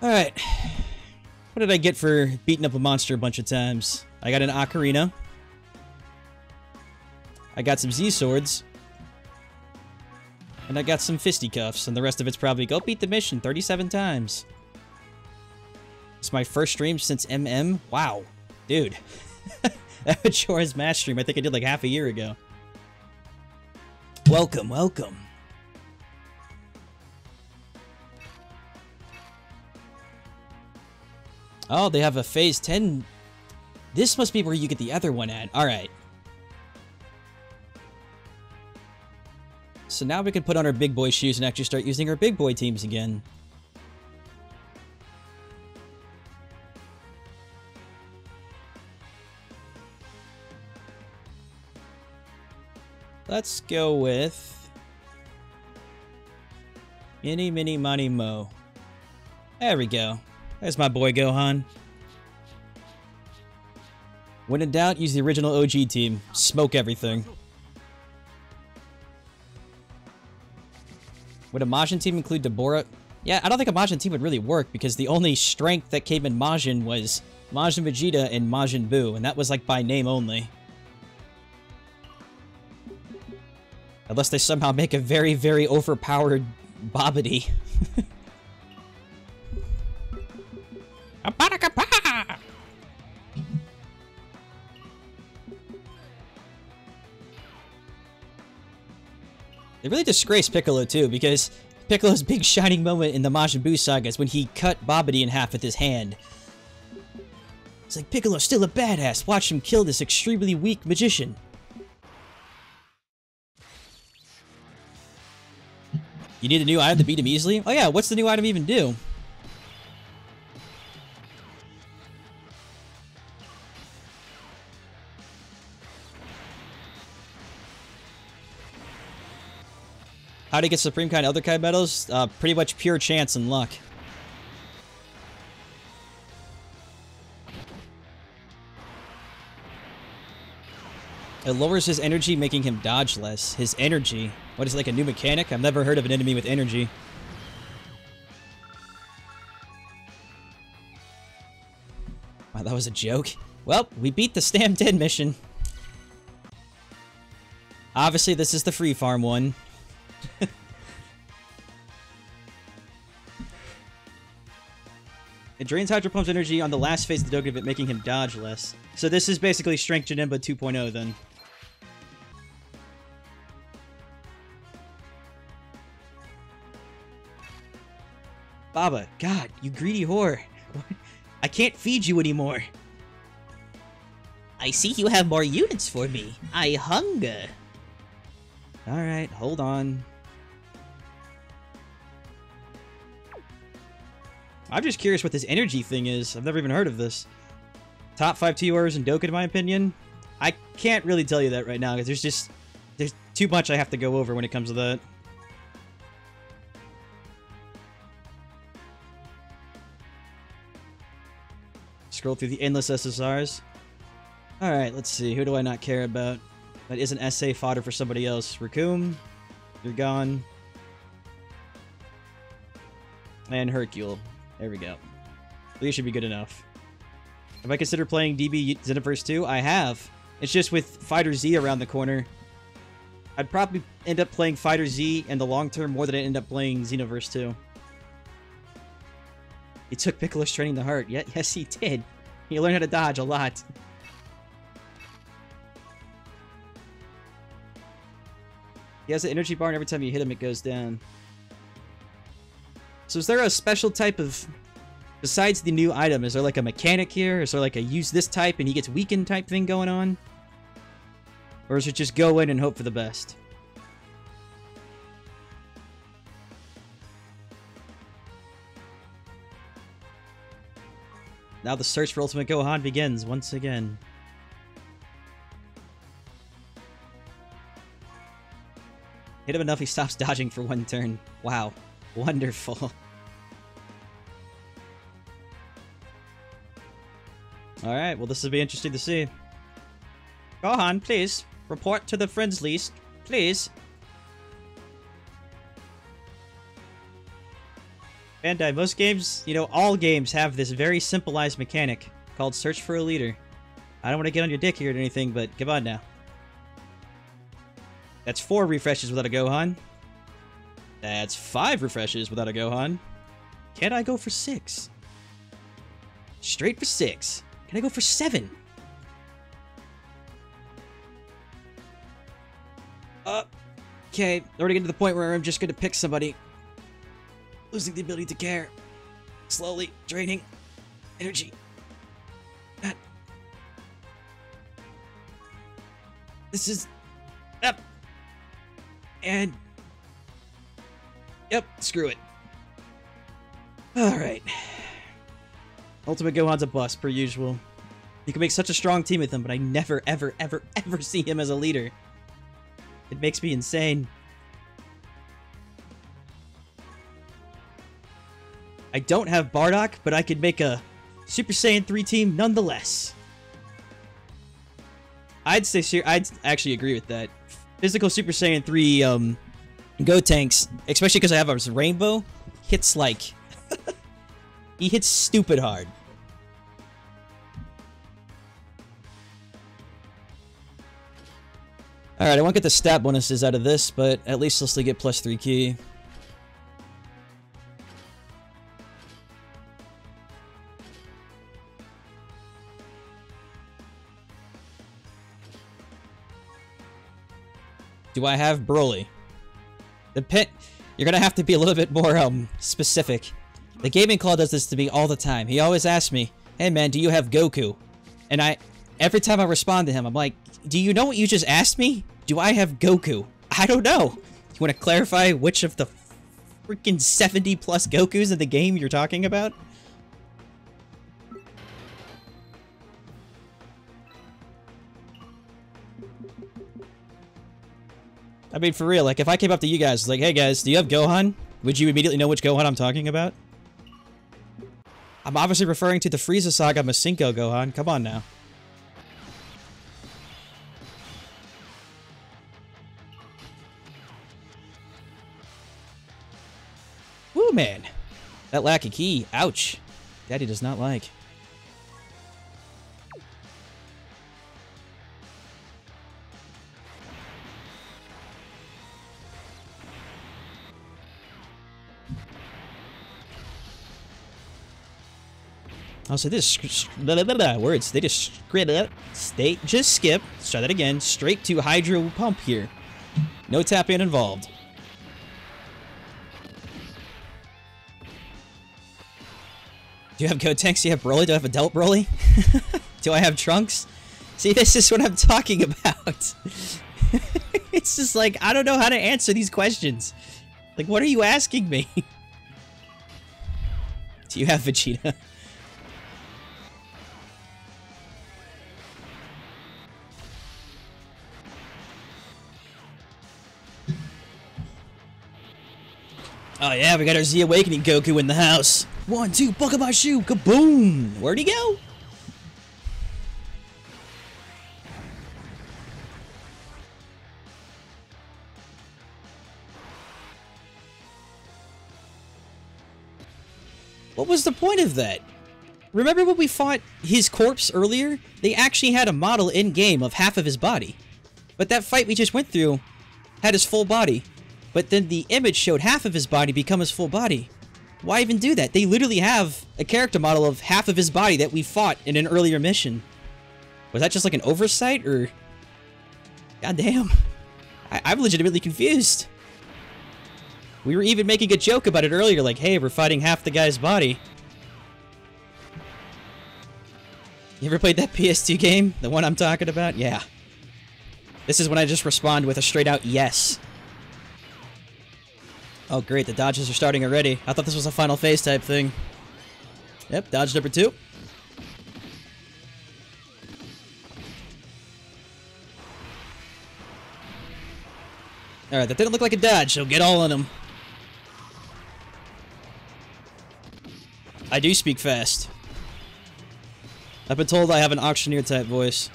Alright. What did I get for beating up a monster a bunch of times? I got an Ocarina. I got some Z-Swords. And I got some fisticuffs, and the rest of it's probably go beat the mission 37 times. It's my first stream since MM. Wow. Dude. That Majora's Mask stream I think I did like half a year ago. Welcome, welcome. Oh, they have a Phase 10. This must be where you get the other one at. Alright. So now we can put on our big boy shoes and actually start using our big boy teams again. Let's go with Mini Mini Money Mo. There we go. There's my boy Gohan. When in doubt, use the original OG team. Smoke everything. Would a Majin team include Deborah? Yeah, I don't think a Majin team would really work because the only strength that came in Majin was Majin Vegeta and Majin Buu, and that was like by name only. Unless they somehow make a very, very overpowered Babidi. They really disgrace Piccolo too, because Piccolo's big shining moment in the Majin Buu saga is when he cut Babidi in half with his hand. It's like, Piccolo's still a badass, watch him kill this extremely weak magician. You need a new item to beat him easily? Oh yeah, what's the new item even do? How to get Supreme Kind Elder Kind medals? Pretty much pure chance and luck. It lowers his energy, making him dodge less. His energy? What is it, like a new mechanic? I've never heard of an enemy with energy. Wow, that was a joke. Well, we beat the Stam 10 mission. Obviously, this is the free farm one. It drains Hydro Pump's energy on the last phase of the Dokkan event, making him dodge less. So this is basically Strength Janemba 2.0 then. Baba, God, you greedy whore. I can't feed you anymore. I see you have more units for me. I hunger. Alright, hold on. I'm just curious what this energy thing is. I've never even heard of this. Top 5 TORs in Dokkan, in my opinion? I can't really tell you that right now, because there's too much I have to go over when it comes to that. Scroll through the endless SSRs. Alright, let's see. Who do I not care about? That isn't SA fodder for somebody else. Raccoon, you're gone. And Hercule. There we go. These should be good enough. Have I considered playing DB Xenoverse 2? I have. It's just with Fighter Z around the corner. I'd probably end up playing Fighter Z in the long term more than I'd end up playing Xenoverse 2. He took Piccolo's training to heart. Yeah, yes, he did. He learned how to dodge a lot. He has an energy bar, and every time you hit him, it goes down. So is there a special type of... Besides the new item, is there like a mechanic here? Is there like a use this type and he gets weakened type thing going on? Or is it just go in and hope for the best? Now the search for Ultimate Gohan begins once again. Hit him enough, he stops dodging for one turn. Wow. Wonderful. Alright, well this will be interesting to see. Gohan, please. Report to the friends list. Please. Bandai, most games, you know, all games have this very simplified mechanic called Search for a Leader. I don't want to get on your dick here or anything, but come on now. That's 4 refreshes without a Gohan. That's 5 refreshes without a Gohan. Can I go for 6? Straight for 6. Can I go for 7? Okay, already getting to the point where I'm just gonna pick somebody. Losing the ability to care. Slowly draining energy. This is... Yep. And... Yep, screw it. Alright. Ultimate Gohan's a bust, per usual. You can make such a strong team with him, but I never, ever, ever, ever see him as a leader. It makes me insane. I don't have Bardock, but I could make a Super Saiyan 3 team nonetheless. I'd actually agree with that. Physical Super Saiyan 3 Gotenks, especially because I have a Rainbow, hits like... he hits stupid hard. Alright, I won't get the stat bonuses out of this, but at least I'll still get +3 key. Do I have Broly? You're gonna have to be a little bit more, specific. The Gaming Claw does this to me all the time. He always asks me, hey man, do you have Goku? And every time I respond to him, I'm like, do you know what you just asked me? Do I have Goku? I don't know. You want to clarify which of the freaking 70+ Gokus in the game you're talking about? I mean, for real, like, if I came up to you guys, like, hey guys, do you have Gohan? Would you immediately know which Gohan I'm talking about? I'm obviously referring to the Frieza Saga Masenko Gohan. Come on now. Woo, man. That lack of key. Ouch. Daddy does not like. Also, this words, they just skip, let's try that again, straight to Hydro Pump here. No Tapion involved. Do you have Gotenks? Do you have Broly? Do I have Adult Broly? Do I have Trunks? See, this is what I'm talking about. It's just like, I don't know how to answer these questions. Like, what are you asking me? Do you have Vegeta? Oh yeah, we got our Z Awakening Goku in the house. 1, 2, buckle my shoe, kaboom! Where'd he go? What was the point of that? Remember when we fought his corpse earlier? They actually had a model in-game of half of his body. But that fight we just went through had his full body. But then the image showed half of his body become his full body. Why even do that? They literally have a character model of half of his body that we fought in an earlier mission. Was that just like an oversight, or... Goddamn. I'm legitimately confused. We were even making a joke about it earlier, like, hey, we're fighting half the guy's body. You ever played that PS2 game? The one I'm talking about? Yeah. This is when I just respond with a straight-out yes. Oh great, the dodges are starting already. I thought this was a final phase type thing. Yep, dodge number 2. Alright, that didn't look like a dodge, so get all on him. I do speak fast. I've been told I have an auctioneer type voice.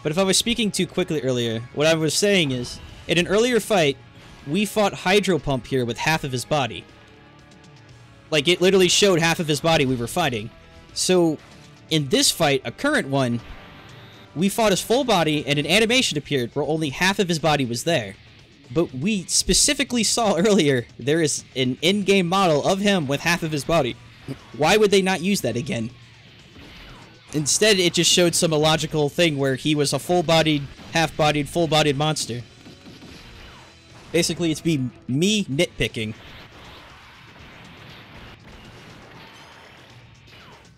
But if I was speaking too quickly earlier, what I was saying is, in an earlier fight, we fought Hydro Pump here with half of his body. Like, it literally showed half of his body we were fighting. So, in this fight, a current one, we fought his full body and an animation appeared where only half of his body was there. But we specifically saw earlier, there is an in-game model of him with half of his body. Why would they not use that again? Instead, it just showed some illogical thing where he was a full-bodied, half-bodied, full-bodied monster. Basically, it's me nitpicking.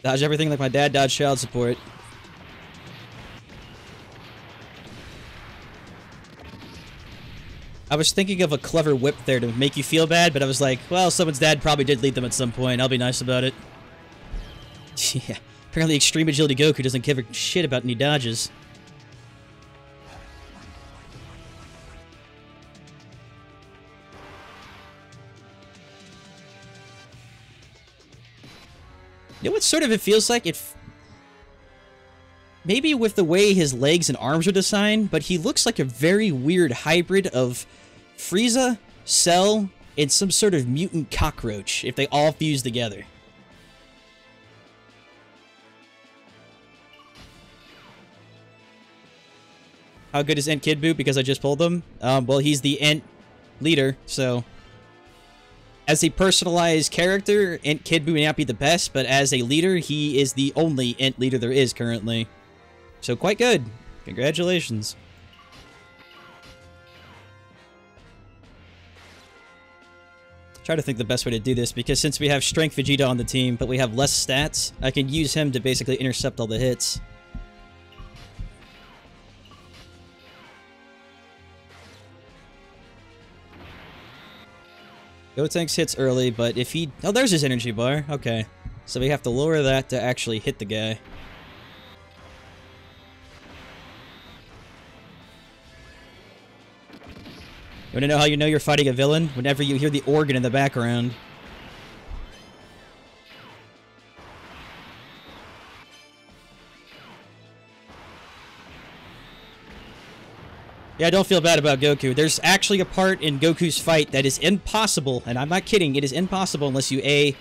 Dodge everything like my dad dodged child support. I was thinking of a clever whip there to make you feel bad, but I was like, well, someone's dad probably did lead them at some point. I'll be nice about it. Yeah. Apparently Extreme Agility Goku doesn't give a shit about any dodges. You know what sort of it feels like? Maybe with the way his legs and arms are designed, but he looks like a very weird hybrid of Frieza, Cell, and some sort of mutant cockroach, if they all fuse together. how good is Ent Kid Buu because I just pulled him. Well, he's the Ent leader, so as a personalized character, Ent Kid Buu may not be the best, but as a leader, he is the only Ent leader there is currently. So quite good. Congratulations. Try to think the best way to do this, because since we have Strength Vegeta on the team, but we have less stats, I can use him to basically intercept all the hits. Gotenks hits early, but if he... Oh, there's his energy bar. Okay. So we have to lower that to actually hit the guy. You want to know how you know you're fighting a villain? Whenever you hear the organ in the background. Yeah, don't feel bad about Goku. There's actually a part in Goku's fight that is impossible, and I'm not kidding, it is impossible unless you A,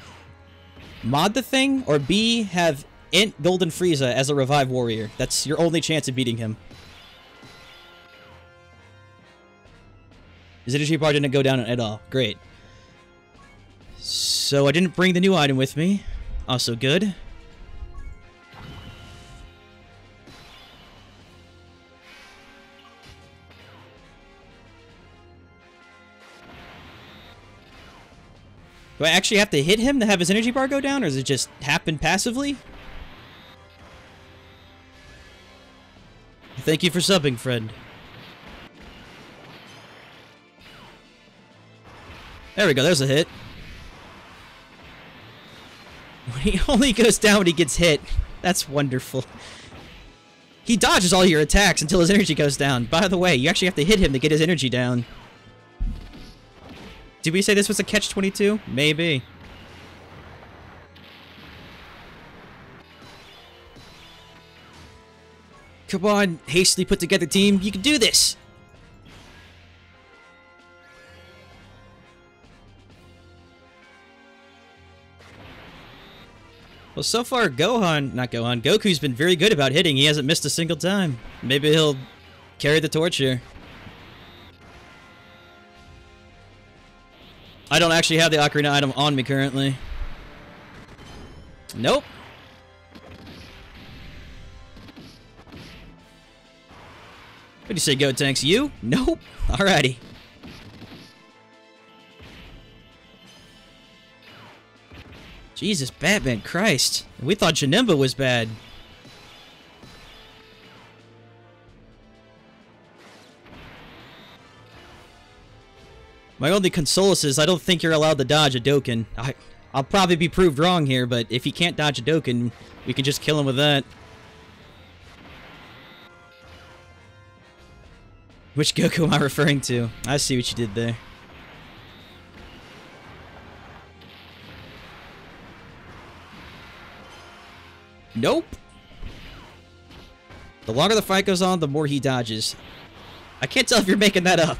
mod the thing, or B, have Ent Golden Frieza as a revive warrior. That's your only chance of beating him. His energy bar didn't go down at all. Great. So I didn't bring the new item with me. Also good. Do I actually have to hit him to have his energy bar go down, or does it just happen passively? Thank you for subbing, friend. There we go, there's a hit. He only goes down when he gets hit. That's wonderful. He dodges all your attacks until his energy goes down. By the way, you actually have to hit him to get his energy down. Did we say this was a catch-22? Maybe. Come on, hastily put together team. You can do this! Well, so far, Goku's been very good about hitting. He hasn't missed a single time. Maybe he'll carry the torch here. I don't actually have the Ocarina item on me currently. Nope. What do you say, Gotenks? You? Nope. Alrighty. Jesus, Batman, Christ. We thought Janemba was bad. My only consolace is I don't think you're allowed to dodge a Dokkan. I'll probably be proved wrong here, but if he can't dodge a Dokkan, we can just kill him with that. Which Goku am I referring to? I see what you did there. Nope. The longer the fight goes on, the more he dodges. I can't tell if you're making that up.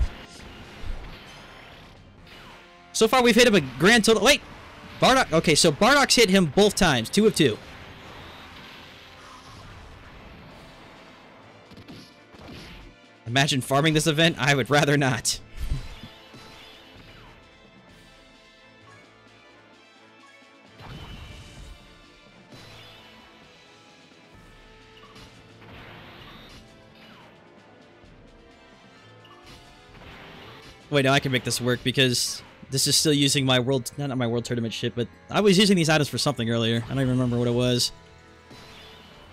So far, we've hit him a grand total... Wait! Bardock... Okay, so Bardock's hit him both times. 2 of 2. Imagine farming this event? I would rather not. Wait, no, I can make this work because this is still using my world... Not my world tournament shit, but I was using these items for something earlier. I don't even remember what it was.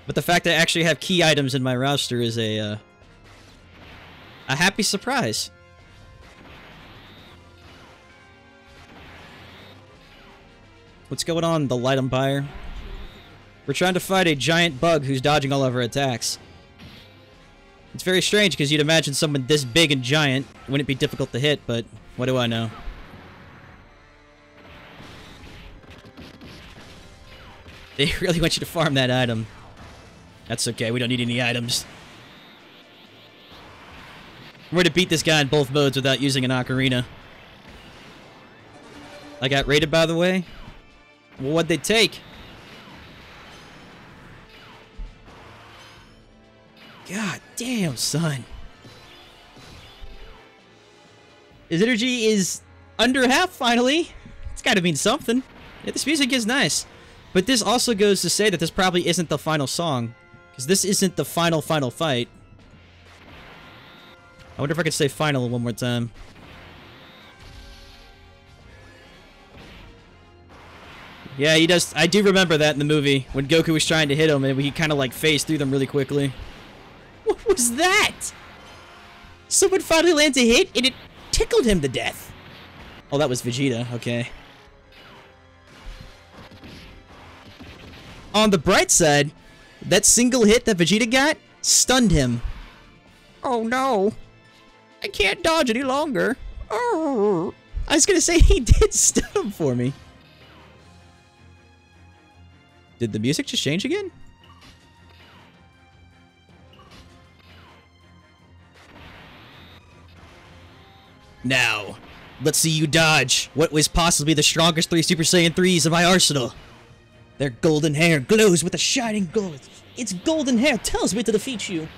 But the fact that I actually have key items in my roster is a happy surprise. What's going on, the Light Umpire? We're trying to fight a giant bug who's dodging all of our attacks. It's very strange because you'd imagine someone this big and giant wouldn't be difficult to hit, but what do I know? They really want you to farm that item. That's okay, we don't need any items. We're to beat this guy in both modes without using an ocarina. I got raided, by the way. Well, what'd they take? God damn, son. His energy is under half, finally. It's gotta mean something. Yeah, this music is nice. But this also goes to say that this probably isn't the final song. Because this isn't the final fight. I wonder if I could say final one more time. Yeah, he does. I do remember that in the movie. When Goku was trying to hit him and he kind of like phased through them really quickly. What was that? Someone finally lands a hit and it tickled him to death. Oh, that was Vegeta. Okay. On the bright side, that single hit that Vegeta got stunned him. Oh no. I can't dodge any longer. Oh. I was gonna say he did stun him for me. Did the music just change again? Now, let's see you dodge what was possibly the strongest 3 Super Saiyan 3s in my arsenal. Their golden hair glows with a shining gold. Its golden hair tells me to defeat you.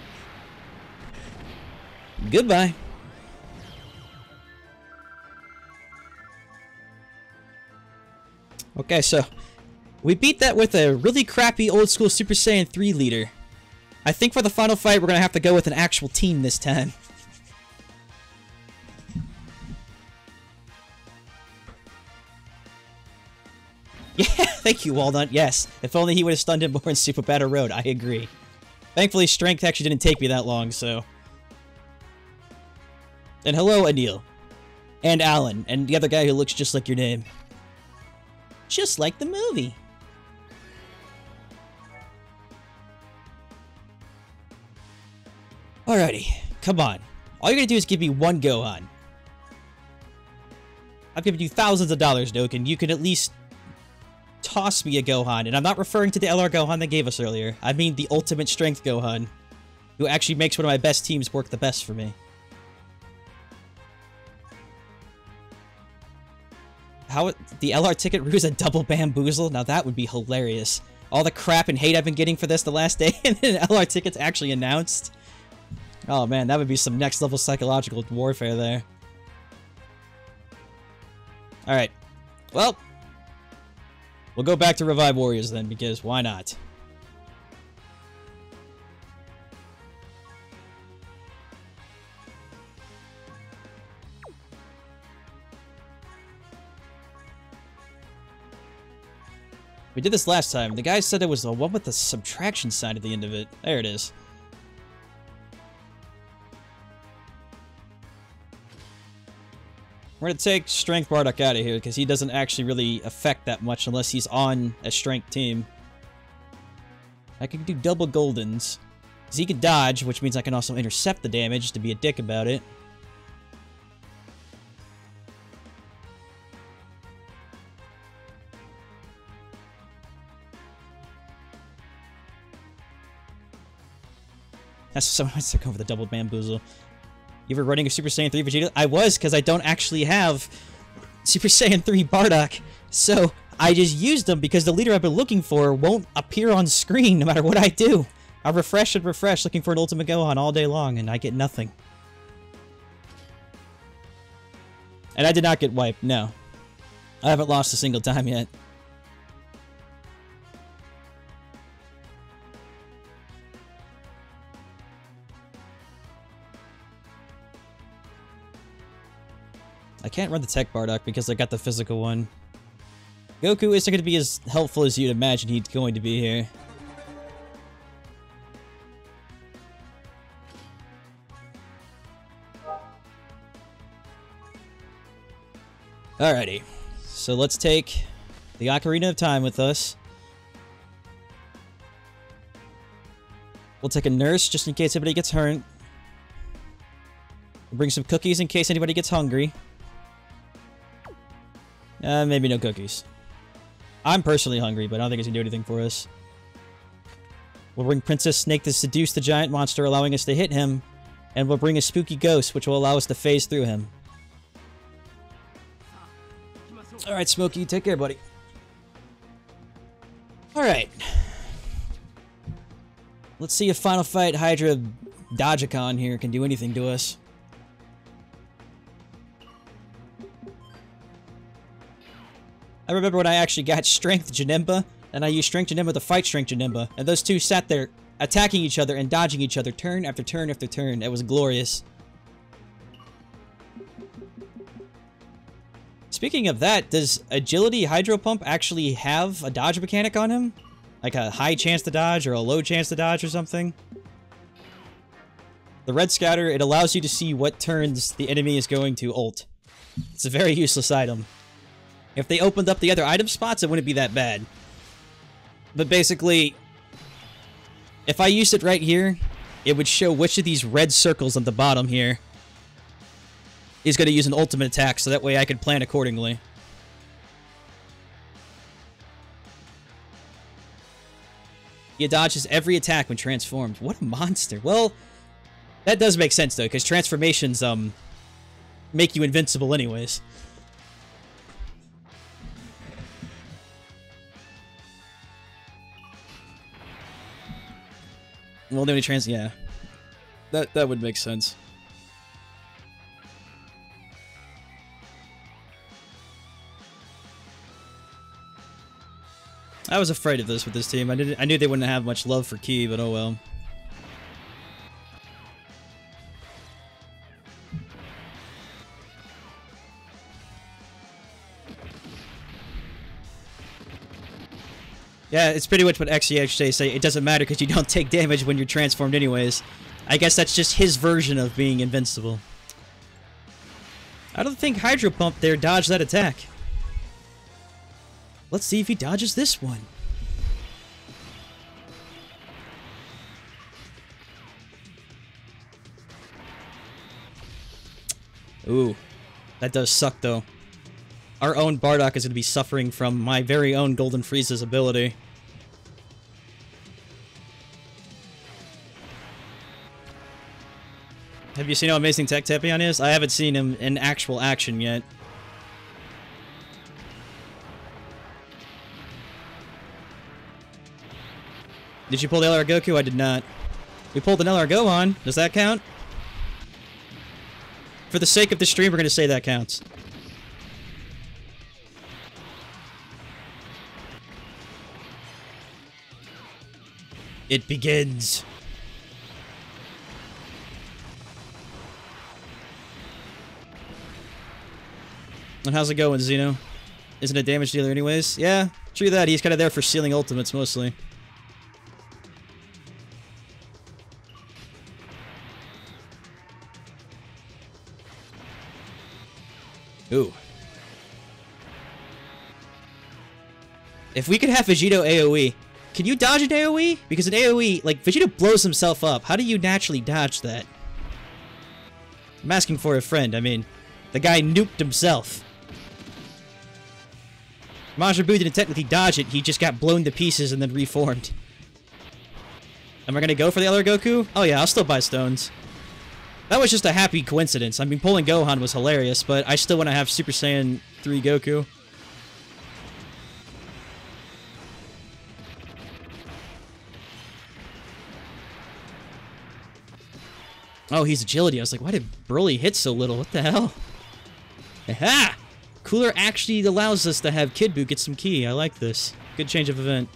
Goodbye. Okay, so we beat that with a really crappy old school Super Saiyan 3 leader. I think for the final fight, we're gonna have to go with an actual team this time. Yeah, thank you, Walnut. Yes, if only he would have stunned him more in Super Battle Road. I agree. Thankfully, strength actually didn't take me that long, so. And hello, Anil. And Alan. And the other guy who looks just like your name. Just like the movie. Alrighty, come on. All you're gonna do is give me one Gohan. I've given you thousands of dollars, Dokkan. You can at least toss me a Gohan. And I'm not referring to the LR Gohan they gave us earlier. I mean the Ultimate Strength Gohan, who actually makes one of my best teams work the best for me. How the LR ticket ruse a double bamboozle? Now that would be hilarious. All the crap and hate I've been getting for this the last day, and then LR tickets actually announced. Oh man, that would be some next level psychological warfare there. Alright. Well, we'll go back to Revive Warriors then, because why not? We did this last time. The guy said it was the one with the subtraction sign at the end of it. There it is. We're gonna take Strength Bardock out of here, because he doesn't actually really affect that much unless he's on a Strength team. I can do double Goldens. Because he can dodge, which means I can also intercept the damage to be a dick about it. That's so much to go for the double bamboozle. You ever running a Super Saiyan 3 Vegeta? I was, because I don't actually have Super Saiyan 3 Bardock. So, I just used them because the leader I've been looking for won't appear on screen no matter what I do. I refresh and refresh looking for an Ultimate Gohan all day long, and I get nothing. And I did not get wiped, no. I haven't lost a single time yet. I can't run the Tech Bardock because I got the physical one. Goku isn't going to be as helpful as you'd imagine he's going to be here. Alrighty, so let's take the Ocarina of Time with us. We'll take a nurse just in case anybody gets hurt. We'll bring some cookies in case anybody gets hungry. Maybe no cookies. I'm personally hungry, but I don't think it's gonna do anything for us. We'll bring Princess Snake to seduce the giant monster, allowing us to hit him. And we'll bring a spooky ghost, which will allow us to phase through him. Alright, Smokey, take care, buddy. Alright. Let's see if Final Fight Hydra Dodgecon here can do anything to us. I remember when I actually got Strength Janemba, and I used Strength Janemba to fight Strength Janemba, and those two sat there attacking each other and dodging each other turn after turn after turn. It was glorious. Speaking of that, does Agility Hydro Pump actually have a dodge mechanic on him? Like a high chance to dodge or a low chance to dodge or something? The Red Scouter, it allows you to see what turns the enemy is going to ult. It's a very useless item. If they opened up the other item spots, it wouldn't be that bad. But basically, if I used it right here, it would show which of these red circles on the bottom here is going to use an ultimate attack, so that way I could plan accordingly. He dodges every attack when transformed. What a monster. Well, that does make sense, though, because transformations, make you invincible anyways. Well, the only yeah. That would make sense. I was afraid of this with this team. I knew they wouldn't have much love for Ki, but oh well. Yeah, it's pretty much what XEHJ say. It doesn't matter because you don't take damage when you're transformed anyways. I guess that's just his version of being invincible. I don't think Hydro Pump there dodged that attack. Let's see if he dodges this one. Ooh, that does suck though. Our own Bardock is going to be suffering from my very own Golden Frieza's ability. Have you seen how amazing Tech Tapion is? I haven't seen him in actual action yet. Did you pull the LR Goku? I did not. We pulled an LR Gohan. Does that count? For the sake of the stream, we're going to say that counts. It begins. And how's it going, Xeno? Isn't a damage dealer anyways? Yeah, true that. He's kind of there for sealing ultimates mostly. Ooh. If we could have Vegito AoE, can you dodge an AoE? Because an AoE, like, Vegito blows himself up. How do you naturally dodge that? I'm asking for a friend. I mean, the guy nuked himself. Majin Buu didn't technically dodge it. He just got blown to pieces and then reformed. Am I gonna go for the other Goku? Oh yeah, I'll still buy stones. That was just a happy coincidence. I mean, pulling Gohan was hilarious, but I still want to have Super Saiyan 3 Goku. Oh, he's agility. I was like, why did Broly hit so little? What the hell? Aha! Cooler actually allows us to have Kid Buu get some ki. I like this. Good change of event.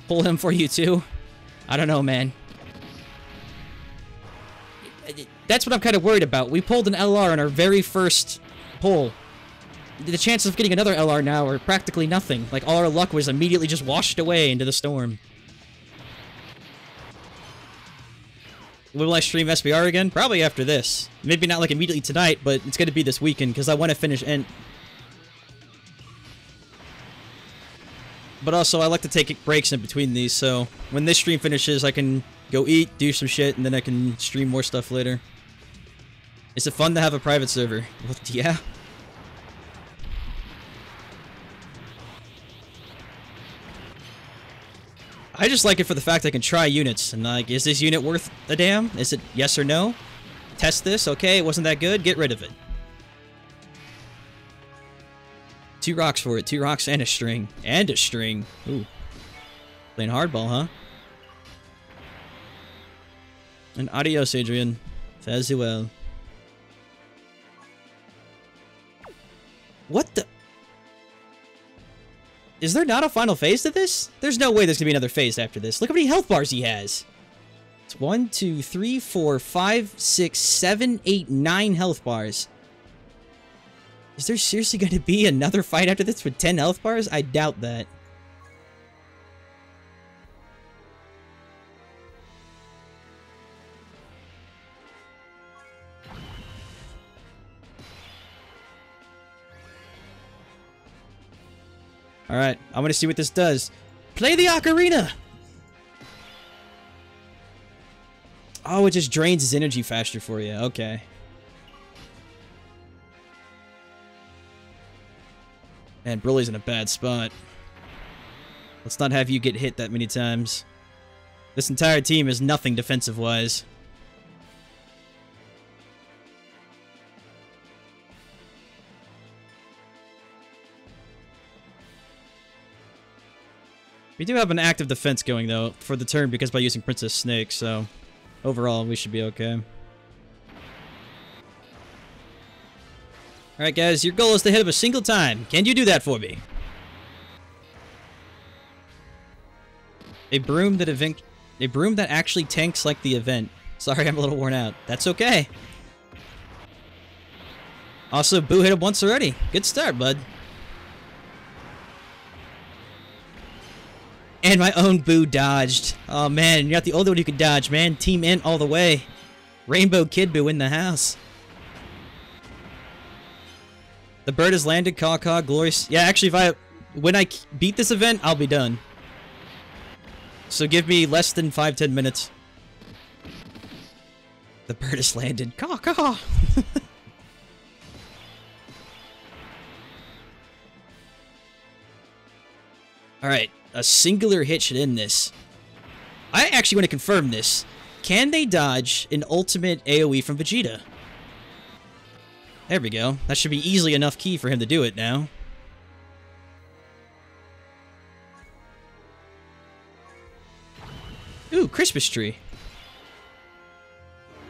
Pull him for you too? I don't know, man. That's what I'm kind of worried about. We pulled an LR on our very first pull. The chances of getting another LR now are practically nothing. Like, all our luck was immediately just washed away into the storm. Will I stream SBR again? Probably after this. Maybe not like immediately tonight, but it's going to be this weekend because I want to finish Ent. But also, I like to take breaks in between these, so when this stream finishes, I can go eat, do some shit, and then I can stream more stuff later. Is it fun to have a private server? Well, yeah. I just like it for the fact I can try units, and like, is this unit worth a damn? Is it yes or no? Test this, okay, it wasn't that good, get rid of it. 2 rocks for it, 2 rocks and a string. And a string. Ooh. Playing hardball, huh? And adios, Adrian. Fare thee well. What the? Is there not a final phase to this? There's no way there's gonna be another phase after this. Look how many health bars he has. It's 1, 2, 3, 4, 5, 6, 7, 8, 9 health bars. Is there seriously gonna be another fight after this with 10 health bars? I doubt that. Alright, I'm gonna see what this does. Play the ocarina! Oh, it just drains his energy faster for you. Okay. Man, Broly's in a bad spot. Let's not have you get hit that many times. This entire team is nothing defensive-wise. We do have an active defense going, though, for the turn because by using Princess Snake, so overall, we should be okay. Alright, guys, your goal is to hit him a single time. Can you do that for me? A broom that actually tanks like the event. Sorry, I'm a little worn out. That's okay. Also, Boo hit him once already. Good start, bud. And my own Boo dodged. Oh man, you're not the only one who can dodge, man. Team Int all the way. Rainbow Kid Boo in the house. The bird has landed, caw, glorious. Yeah, actually, when I beat this event, I'll be done. So give me less than 5-10 minutes. The bird has landed, caw. Alright, a singular hit should end this. I actually want to confirm this. Can they dodge an ultimate AoE from Vegeta? There we go. That should be easily enough key for him to do it now. Ooh, Christmas tree.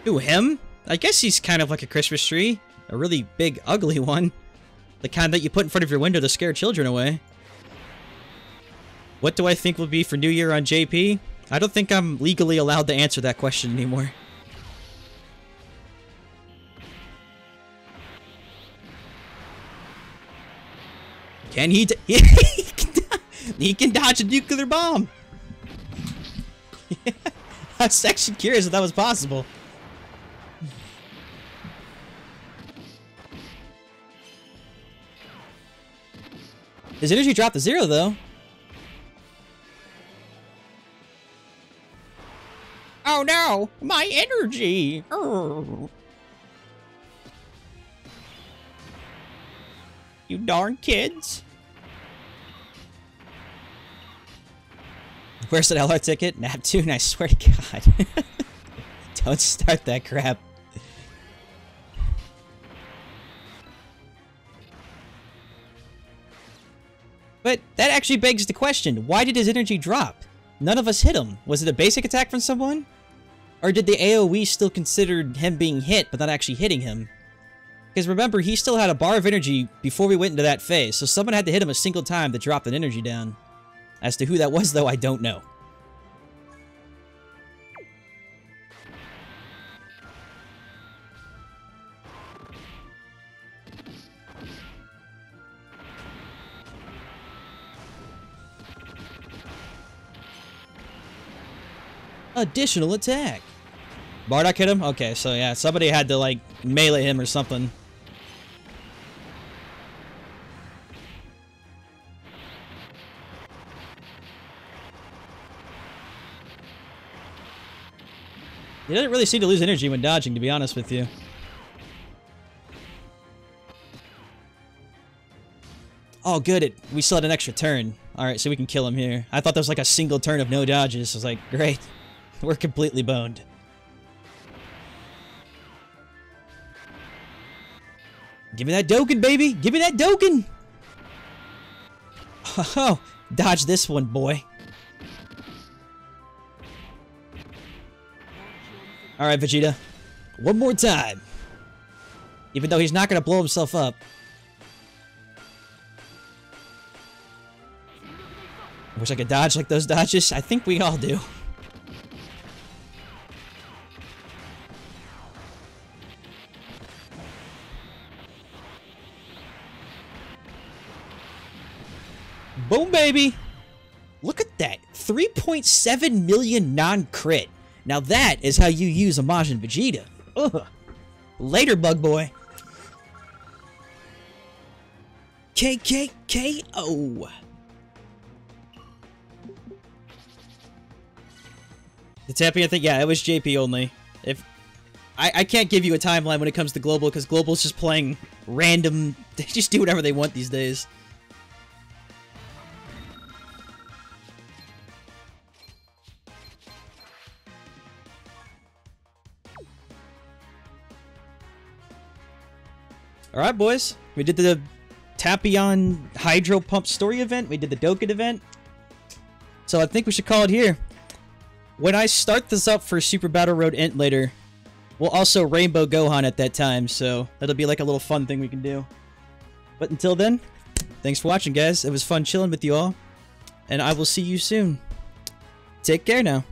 Ooh, him? I guess he's kind of like a Christmas tree. A really big, ugly one. The kind that you put in front of your window to scare children away. What do I think will be for New Year on JP? I don't think I'm legally allowed to answer that question anymore. Can he? He can dodge a nuclear bomb. I was actually curious if that was possible. His energy dropped to 0, though. Oh no, my energy! Urgh. You darn kids! Where's that LR ticket? Neptune, I swear to God. Don't start that crap. But that actually begs the question, why did his energy drop? None of us hit him. Was it a basic attack from someone? Or did the AoE still consider him being hit, but not actually hitting him? Because remember, he still had a bar of energy before we went into that phase, so someone had to hit him a single time to drop that energy down. As to who that was, though, I don't know. Additional attack. Bardock hit him? Okay, so yeah, somebody had to, like, melee him or something. He doesn't really seem to lose energy when dodging, to be honest with you. Oh, good. We still had an extra turn. Alright, so we can kill him here. I thought there was like a single turn of no dodges. I was like, great. We're completely boned. Give me that Dokkan, baby! Give me that Dokkan! Oh, dodge this one, boy. Alright, Vegeta. One more time. Even though he's not going to blow himself up. Wish I could dodge like those dodges. I think we all do. Boom, baby! Look at that. 3.7 million non-crit. Now that is how you use a Majin Vegeta. Ugh. Later, Bug Boy. KKKO. The Tapion thing, yeah, it was JP only. If I can't give you a timeline when it comes to Global, because Global's just playing random. They just do whatever they want these days. Alright, boys. We did the Tapion Hydro Pump story event. We did the Dokkan event. So I think we should call it here. When I start this up for Super Battle Road Int later, we'll also Rainbow Gohan at that time. So that'll be like a little fun thing we can do. But until then, thanks for watching, guys. It was fun chilling with you all. And I will see you soon. Take care now.